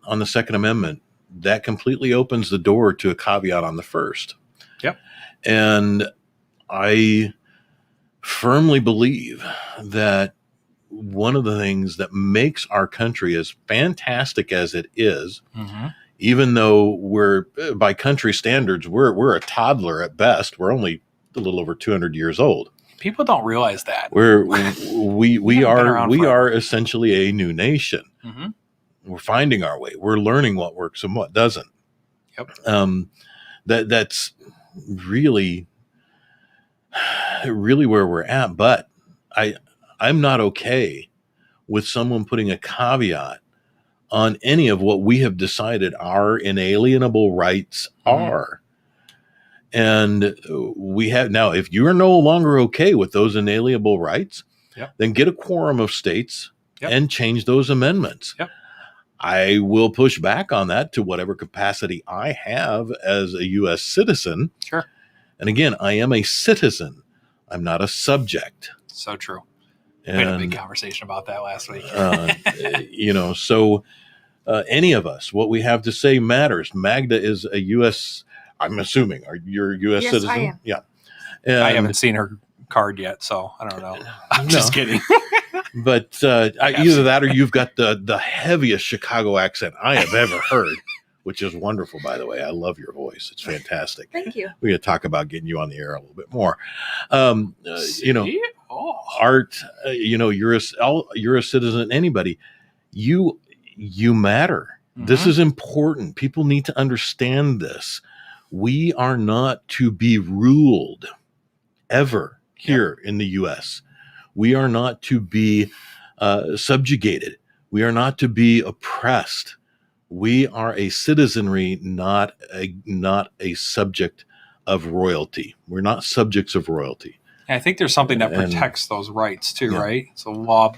Speaker 1: on the Second Amendment, that completely opens the door to a caveat on the first.
Speaker 2: Yep.
Speaker 1: And I firmly believe that one of the things that makes our country as fantastic as it is,
Speaker 2: Mm-hmm.
Speaker 1: even though we're, by country standards, we're a toddler at best. We're only a little over 200 years old.
Speaker 2: People don't realize that.
Speaker 1: We
Speaker 2: haven't been around
Speaker 1: we
Speaker 2: forever.
Speaker 1: are essentially a new nation.
Speaker 2: Mm-hmm.
Speaker 1: We're finding our way. We're learning what works and what doesn't.
Speaker 2: Yep.
Speaker 1: That's really where we're at. But I'm not okay with someone putting a caveat on any of what we have decided our inalienable rights are. And we have now, if you are no longer okay with those inalienable rights, then get a quorum of states and change those amendments. I will push back on that to whatever capacity I have as a U.S. citizen.
Speaker 2: Sure.
Speaker 1: And again, I am a citizen. I'm not a subject.
Speaker 2: So true.
Speaker 1: And,
Speaker 2: we had a big conversation about that last week.
Speaker 1: So any of us, what we have to say matters. Magda is a U.S., I'm assuming, you're a U.S.
Speaker 3: Yes,
Speaker 1: citizen?
Speaker 3: I am.
Speaker 1: Yeah.
Speaker 2: I haven't seen her card yet, so I don't know. I'm just kidding.
Speaker 1: But either that or you've got the heaviest Chicago accent I have ever heard, which is wonderful, by the way. I love your voice. It's fantastic.
Speaker 3: Thank you.
Speaker 1: We're going to talk about getting you on the air a little bit more. Art, you're a citizen. Anybody, you matter. Mm-hmm. This is important. People need to understand this. We are not to be ruled ever here in the U.S. We are not to be subjugated. We are not to be oppressed. We are a citizenry, not a subject of royalty. We're not subjects of royalty.
Speaker 2: And I think there's something that protects those rights too, right? So law.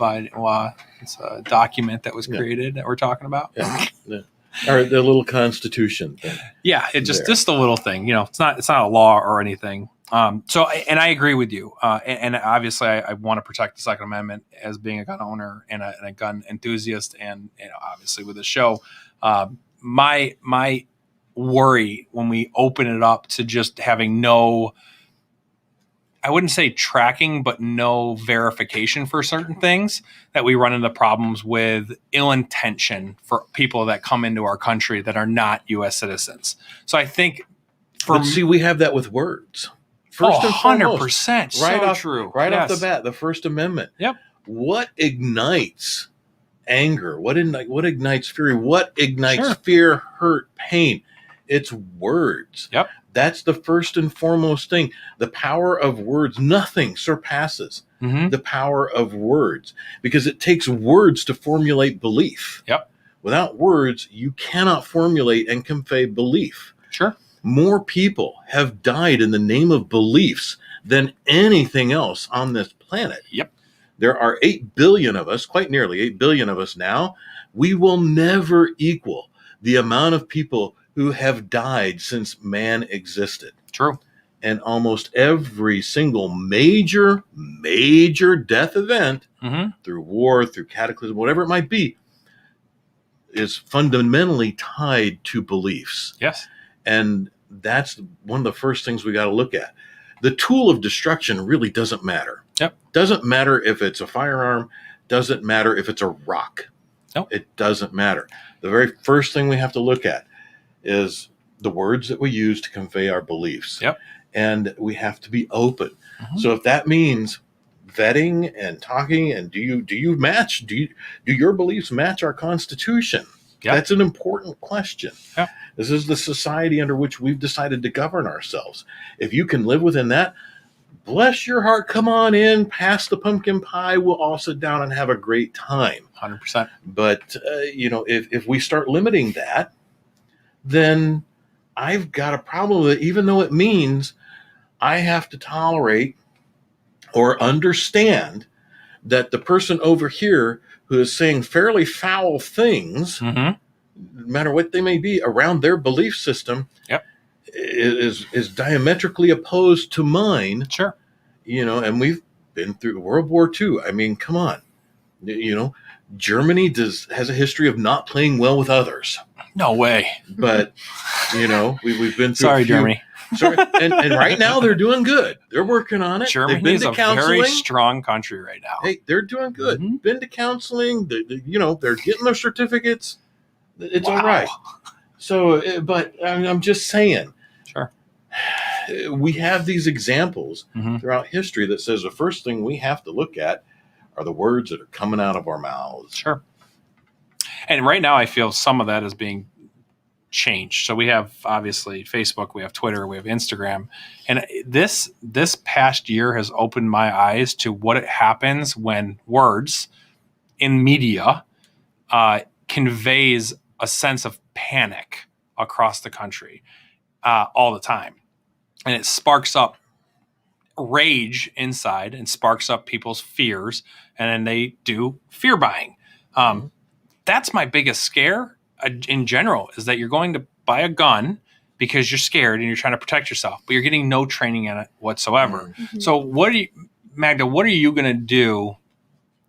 Speaker 2: It's a document that was created that we're talking about.
Speaker 1: Or the little constitution thing.
Speaker 2: Yeah, it's just a little thing. It's not a law or anything. So I agree with you. And obviously I want to protect the Second Amendment as being a gun owner and a gun enthusiast. And obviously with the show, my worry when we open it up to just having no, I wouldn't say tracking, but no verification for certain things, that we run into problems with ill intention for people that come into our country that are not U.S. citizens. So I think
Speaker 1: we have that with words. First and foremost,
Speaker 2: 100%. True.
Speaker 1: Right off the bat, the First Amendment.
Speaker 2: Yep.
Speaker 1: What ignites anger? What ignites fury? What ignites fear, hurt, pain? It's words.
Speaker 2: Yep.
Speaker 1: That's the first and foremost thing. The power of words, nothing surpasses the power of words, because it takes words to formulate belief.
Speaker 2: Yep.
Speaker 1: Without words, you cannot formulate and convey belief.
Speaker 2: Sure.
Speaker 1: More people have died in the name of beliefs than anything else on this planet.
Speaker 2: Yep.
Speaker 1: There are 8 billion of us, quite nearly 8 billion of us now. We will never equal the amount of people who have died since man existed.
Speaker 2: True.
Speaker 1: And almost every single major death event, through war, through cataclysm, whatever it might be, is fundamentally tied to beliefs.
Speaker 2: Yes.
Speaker 1: And that's one of the first things we got to look at. The tool of destruction really doesn't matter.
Speaker 2: Yep.
Speaker 1: Doesn't matter if it's a firearm. Doesn't matter if it's a rock.
Speaker 2: Nope.
Speaker 1: It doesn't matter. The very first thing we have to look at is the words that we use to convey our beliefs.
Speaker 2: Yep.
Speaker 1: And we have to be open. So if that means vetting and talking, and do your beliefs match our Constitution?
Speaker 2: Yep.
Speaker 1: That's an important question.
Speaker 2: Yep.
Speaker 1: This is the society under which we've decided to govern ourselves. If you can live within that, bless your heart, come on in, pass the pumpkin pie. We'll all sit down and have a great time.
Speaker 2: 100%.
Speaker 1: But, if we start limiting that, then I've got a problem with it, even though it means I have to tolerate or understand that the person over here who is saying fairly foul things, no matter what they may be, around their belief system, is diametrically opposed to mine.
Speaker 2: Sure.
Speaker 1: And we've been through World War II. I mean, come on. Germany has a history of not playing well with others.
Speaker 2: No way.
Speaker 1: But, we've been through
Speaker 2: Sorry, Germany.
Speaker 1: So, and right now they're doing good. They're working on it.
Speaker 2: Germany
Speaker 1: They've been
Speaker 2: is
Speaker 1: to
Speaker 2: a
Speaker 1: counseling.
Speaker 2: very strong country right now.
Speaker 1: Hey, they're doing good.
Speaker 2: Mhm.
Speaker 1: Been to counseling. They're getting their certificates. It's
Speaker 2: Wow.
Speaker 1: all right. So, but I'm just saying,
Speaker 2: Sure.
Speaker 1: we have these examples
Speaker 2: Mhm.
Speaker 1: throughout history that says the first thing we have to look at are the words that are coming out of our mouths.
Speaker 2: Sure. And right now I feel some of that is being changed. So we have obviously Facebook, we have Twitter, we have Instagram. And this past year has opened my eyes to what happens when words in media conveys a sense of panic across the country all the time. And it sparks up rage inside and sparks up people's fears. And then they do fear buying. That's my biggest scare in general, is that you're going to buy a gun because you're scared and you're trying to protect yourself, but you're getting no training in it whatsoever.
Speaker 3: Mm-hmm.
Speaker 2: So Magda, what are you going to do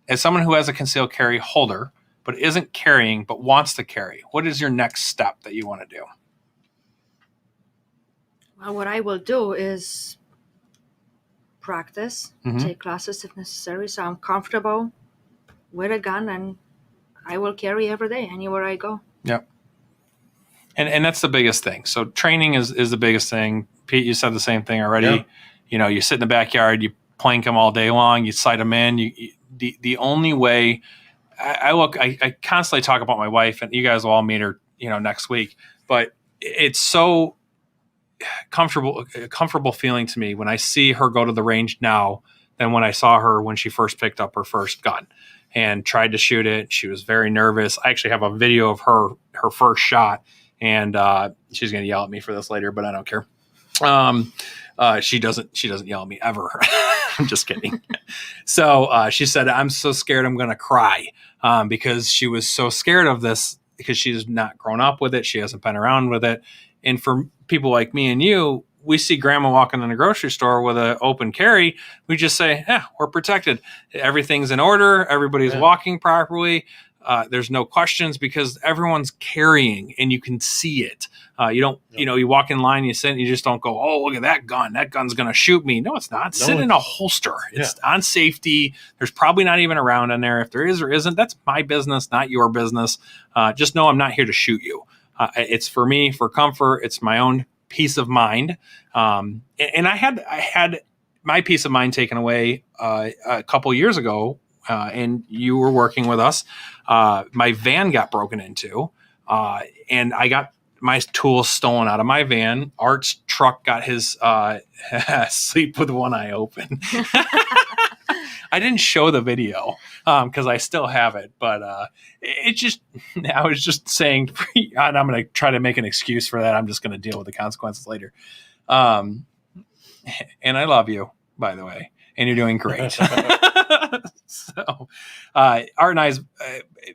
Speaker 2: as someone who has a concealed carry holder, but isn't carrying, but wants to carry? What is your next step that you want to do?
Speaker 3: Well, what I will do is practice,
Speaker 2: Mhm.
Speaker 3: take classes if necessary, so I'm comfortable with a gun, and I will carry every day anywhere I go.
Speaker 2: Yep. And that's the biggest thing. So training is the biggest thing. Pete, you said the same thing already.
Speaker 1: Yeah.
Speaker 2: You know, you sit in the backyard, you plank them all day long, you sight them in. The only way I constantly talk about my wife, and you guys will all meet her, next week. But it's so comfortable feeling to me when I see her go to the range now than when I saw her when she first picked up her first gun and tried to shoot it. She was very nervous. I actually have a video of her first shot, and she's going to yell at me for this later, but I don't care. She doesn't yell at me ever. I'm just kidding. So she said, "I'm so scared I'm going to cry," because she was so scared of this because she's not grown up with it. She hasn't been around with it. And for people like me and you, we see grandma walking in the grocery store with an open carry. We just say, "Yeah, we're protected. Everything's in order. Everybody's walking properly. There's no questions because everyone's carrying and you can see it. You don't, you walk in line, you sit, and you just don't go, "Oh, look at that gun. That gun's going to shoot me." No, it's not. Sit in a holster. It's on safety. There's probably not even a round in there. If there is or isn't, that's my business, not your business. Just know I'm not here to shoot you. It's for me, for comfort. It's my own peace of mind. And I had my peace of mind taken away a couple years ago, and you were working with us. My van got broken into, and I got my tools stolen out of my van. Art's truck got his sleep with one eye open. I didn't show the video because I still have it, but I was just saying, and I'm going to try to make an excuse for that. I'm just going to deal with the consequences later. And I love you, by the way, and you're doing great. So Art and I's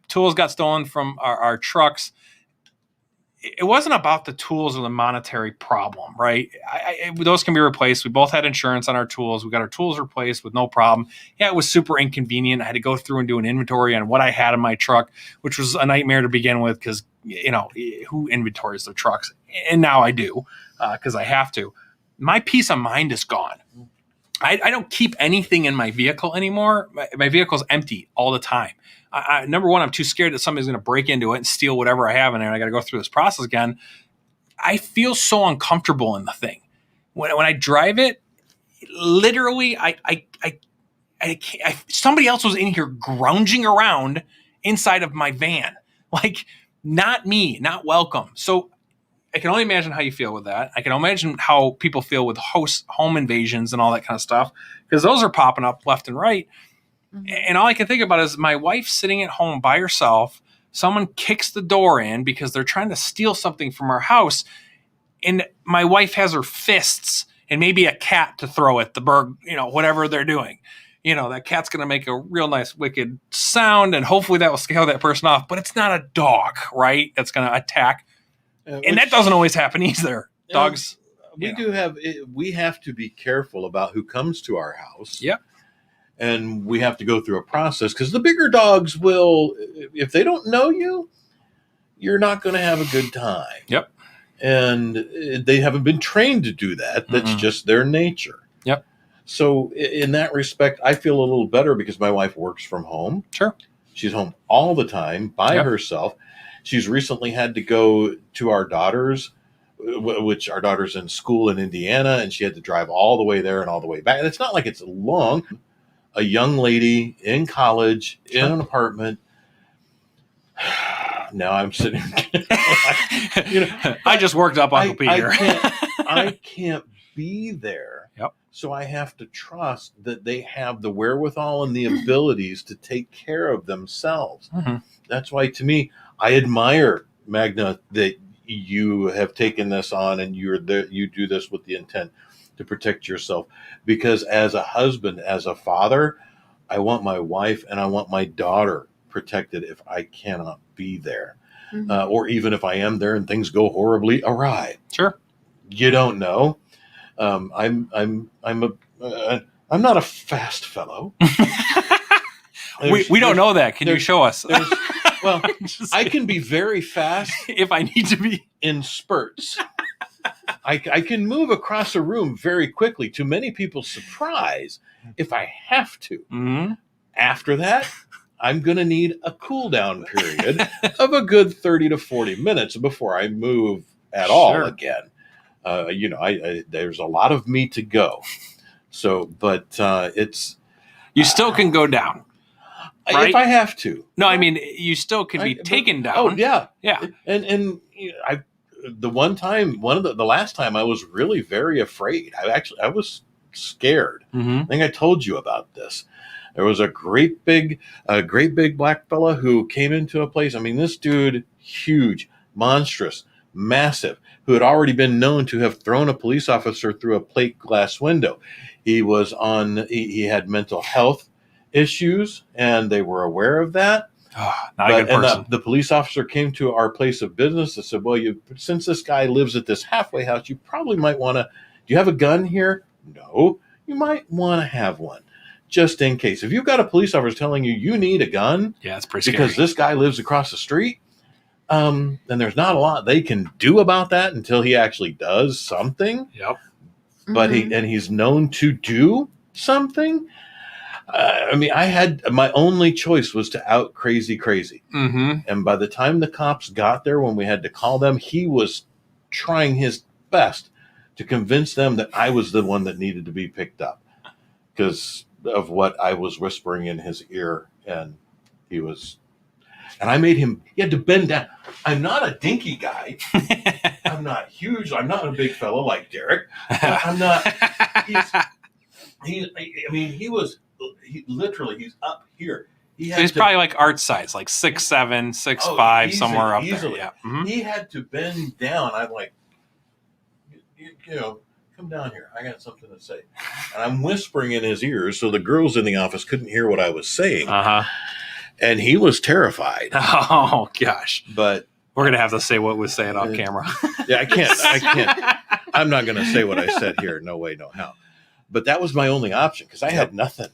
Speaker 2: tools got stolen from our trucks. It wasn't about the tools or the monetary problem, right? Those can be replaced. We both had insurance on our tools. We got our tools replaced with no problem. Yeah, it was super inconvenient. I had to go through and do an inventory on what I had in my truck, which was a nightmare to begin with because, who inventories their trucks? And now I do because I have to. My peace of mind is gone. I don't keep anything in my vehicle anymore. My vehicle's empty all the time. Number one, I'm too scared that somebody's going to break into it and steal whatever I have in there. And I got to go through this process again. I feel so uncomfortable in the thing. When I drive it, literally, somebody else was in here grounging around inside of my van. Like, not me, not welcome. So I can only imagine how you feel with that. I can imagine how people feel with home invasions and all that kind of stuff, because those are popping up left and right. Mm-hmm. And all I can think about is my wife sitting at home by herself. Someone kicks the door in because they're trying to steal something from our house. And my wife has her fists and maybe a cat to throw at the bird, whatever they're doing. That cat's going to make a real nice, wicked sound. And hopefully that will scare that person off. But it's not a dog, right? That's going to attack. And that doesn't always happen either. Dogs.
Speaker 1: We have to be careful about who comes to our house.
Speaker 2: Yep.
Speaker 1: And we have to go through a process because the bigger dogs will, if they don't know you, you're not going to have a good time.
Speaker 2: Yep.
Speaker 1: and they haven't been trained to do that. That's just their nature.
Speaker 2: Yep.
Speaker 1: So in that respect, I feel a little better because my wife works from home.
Speaker 2: Sure.
Speaker 1: She's home all the time by herself. She's recently had to go to our daughter's, which our daughter's in school in Indiana, and she had to drive all the way there and all the way back. And it's not like it's long. A young lady in college, in an apartment. Now I'm sitting.
Speaker 2: I just worked up Uncle Peter.
Speaker 1: I can't be there.
Speaker 2: Yep.
Speaker 1: So I have to trust that they have the wherewithal and the abilities to take care of themselves.
Speaker 2: Mm-hmm.
Speaker 1: That's why, to me, I admire, Magna, that you have taken this on and you do this with the intent to protect yourself. Because as a husband, as a father, I want my wife and I want my daughter protected if I cannot be there, or even if I am there and things go horribly awry.
Speaker 2: Sure.
Speaker 1: You don't know. I'm not a fast fellow.
Speaker 2: We don't know that. Can you show us?
Speaker 1: Well, I can be very fast
Speaker 2: if I need to be
Speaker 1: in spurts. I can move across a room very quickly, to many people's surprise, if I have to.
Speaker 2: Mm-hmm.
Speaker 1: After that, I'm going to need a cool down period of a good 30 to 40 minutes before I move at all again. There's a lot of me to go. So, but it's...
Speaker 2: You still can go down. Right?
Speaker 1: If I have to.
Speaker 2: No, I mean, you still can be taken down.
Speaker 1: Oh, yeah.
Speaker 2: Yeah.
Speaker 1: And the last time I was really very afraid. I was scared.
Speaker 2: Mm-hmm.
Speaker 1: I think I told you about this. There was a great big black fella who came into a place. I mean, this dude, huge, monstrous, massive, who had already been known to have thrown a police officer through a plate glass window. He had mental health issues, and they were aware of that.
Speaker 2: Oh, not a good person.
Speaker 1: And the police officer came to our place of business and said, well, since this guy lives at this halfway house, you probably might want to, do you have a gun here? No, you might want to have one. Just in case. If you've got a police officer telling you need a gun,
Speaker 2: it's pretty scary.
Speaker 1: Because this guy lives across the street, then there's not a lot they can do about that until he actually does something.
Speaker 2: Yep.
Speaker 1: But he's known to do something. I had my only choice was to out crazy.
Speaker 2: Mm-hmm.
Speaker 1: And by the time the cops got there, when we had to call them, he was trying his best to convince them that I was the one that needed to be picked up because of what I was whispering in his ear. And I made him, he had to bend down. I'm not a dinky guy. I'm not huge. I'm not a big fellow like Derek. I'm not, he's up here.
Speaker 2: He's probably like art size, like 6'7", 6'5", somewhere up
Speaker 1: easily.
Speaker 2: there. Yeah. Mm-hmm.
Speaker 1: He had to bend down. I'm like, come down here. I got something to say. And I'm whispering in his ears so the girls in the office couldn't hear what I was saying.
Speaker 2: Uh-huh.
Speaker 1: And he was terrified.
Speaker 2: Oh, gosh.
Speaker 1: But
Speaker 2: we're going to have to say what was said off camera.
Speaker 1: Yeah, I can't. I'm not going to say what I said here. No way, no how. But that was my only option because I had nothing.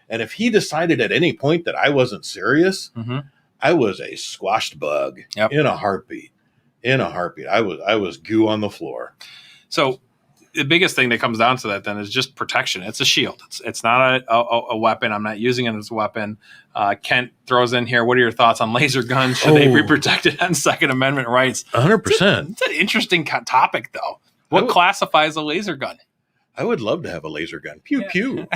Speaker 1: And if he decided at any point that I wasn't serious, I was a squashed bug in a heartbeat. I was goo on the floor.
Speaker 2: So the biggest thing that comes down to that then is just protection. It's a shield. It's not a weapon. I'm not using it as a weapon. Kent throws in here, what are your thoughts on laser guns? Should they be protected on Second Amendment rights?
Speaker 1: 100%.
Speaker 2: It's an interesting topic, though. What classifies a laser gun?
Speaker 1: I would love to have a laser gun. Pew, pew.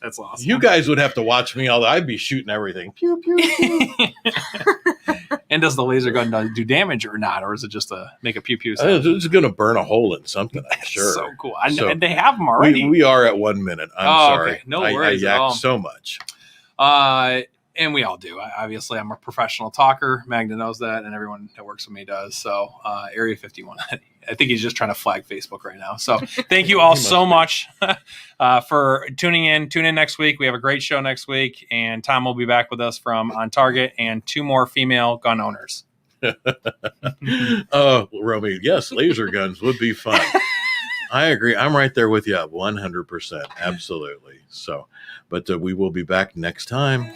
Speaker 2: That's awesome.
Speaker 1: You guys would have to watch me, although I'd be shooting everything. Pew, pew, pew.
Speaker 2: And does the laser gun do damage or not? Or is it just make a pew-pew sound?
Speaker 1: It's going to burn a hole in something, I'm sure.
Speaker 2: So cool. And they have them already.
Speaker 1: We are at 1 minute. I'm sorry.
Speaker 2: Okay. No worries
Speaker 1: I
Speaker 2: at all.
Speaker 1: yak so much.
Speaker 2: And we all do. Obviously, I'm a professional talker. Magda knows that, and everyone that works with me does. So, Area 51. I think he's just trying to flag Facebook right now. So, thank you all so much for tuning in. Tune in next week. We have a great show next week, and Tom will be back with us from On Target and 2 more female gun owners.
Speaker 1: Oh, Romy, yes, laser guns would be fun. I agree. I'm right there with you 100%. Absolutely. So, but we will be back next time.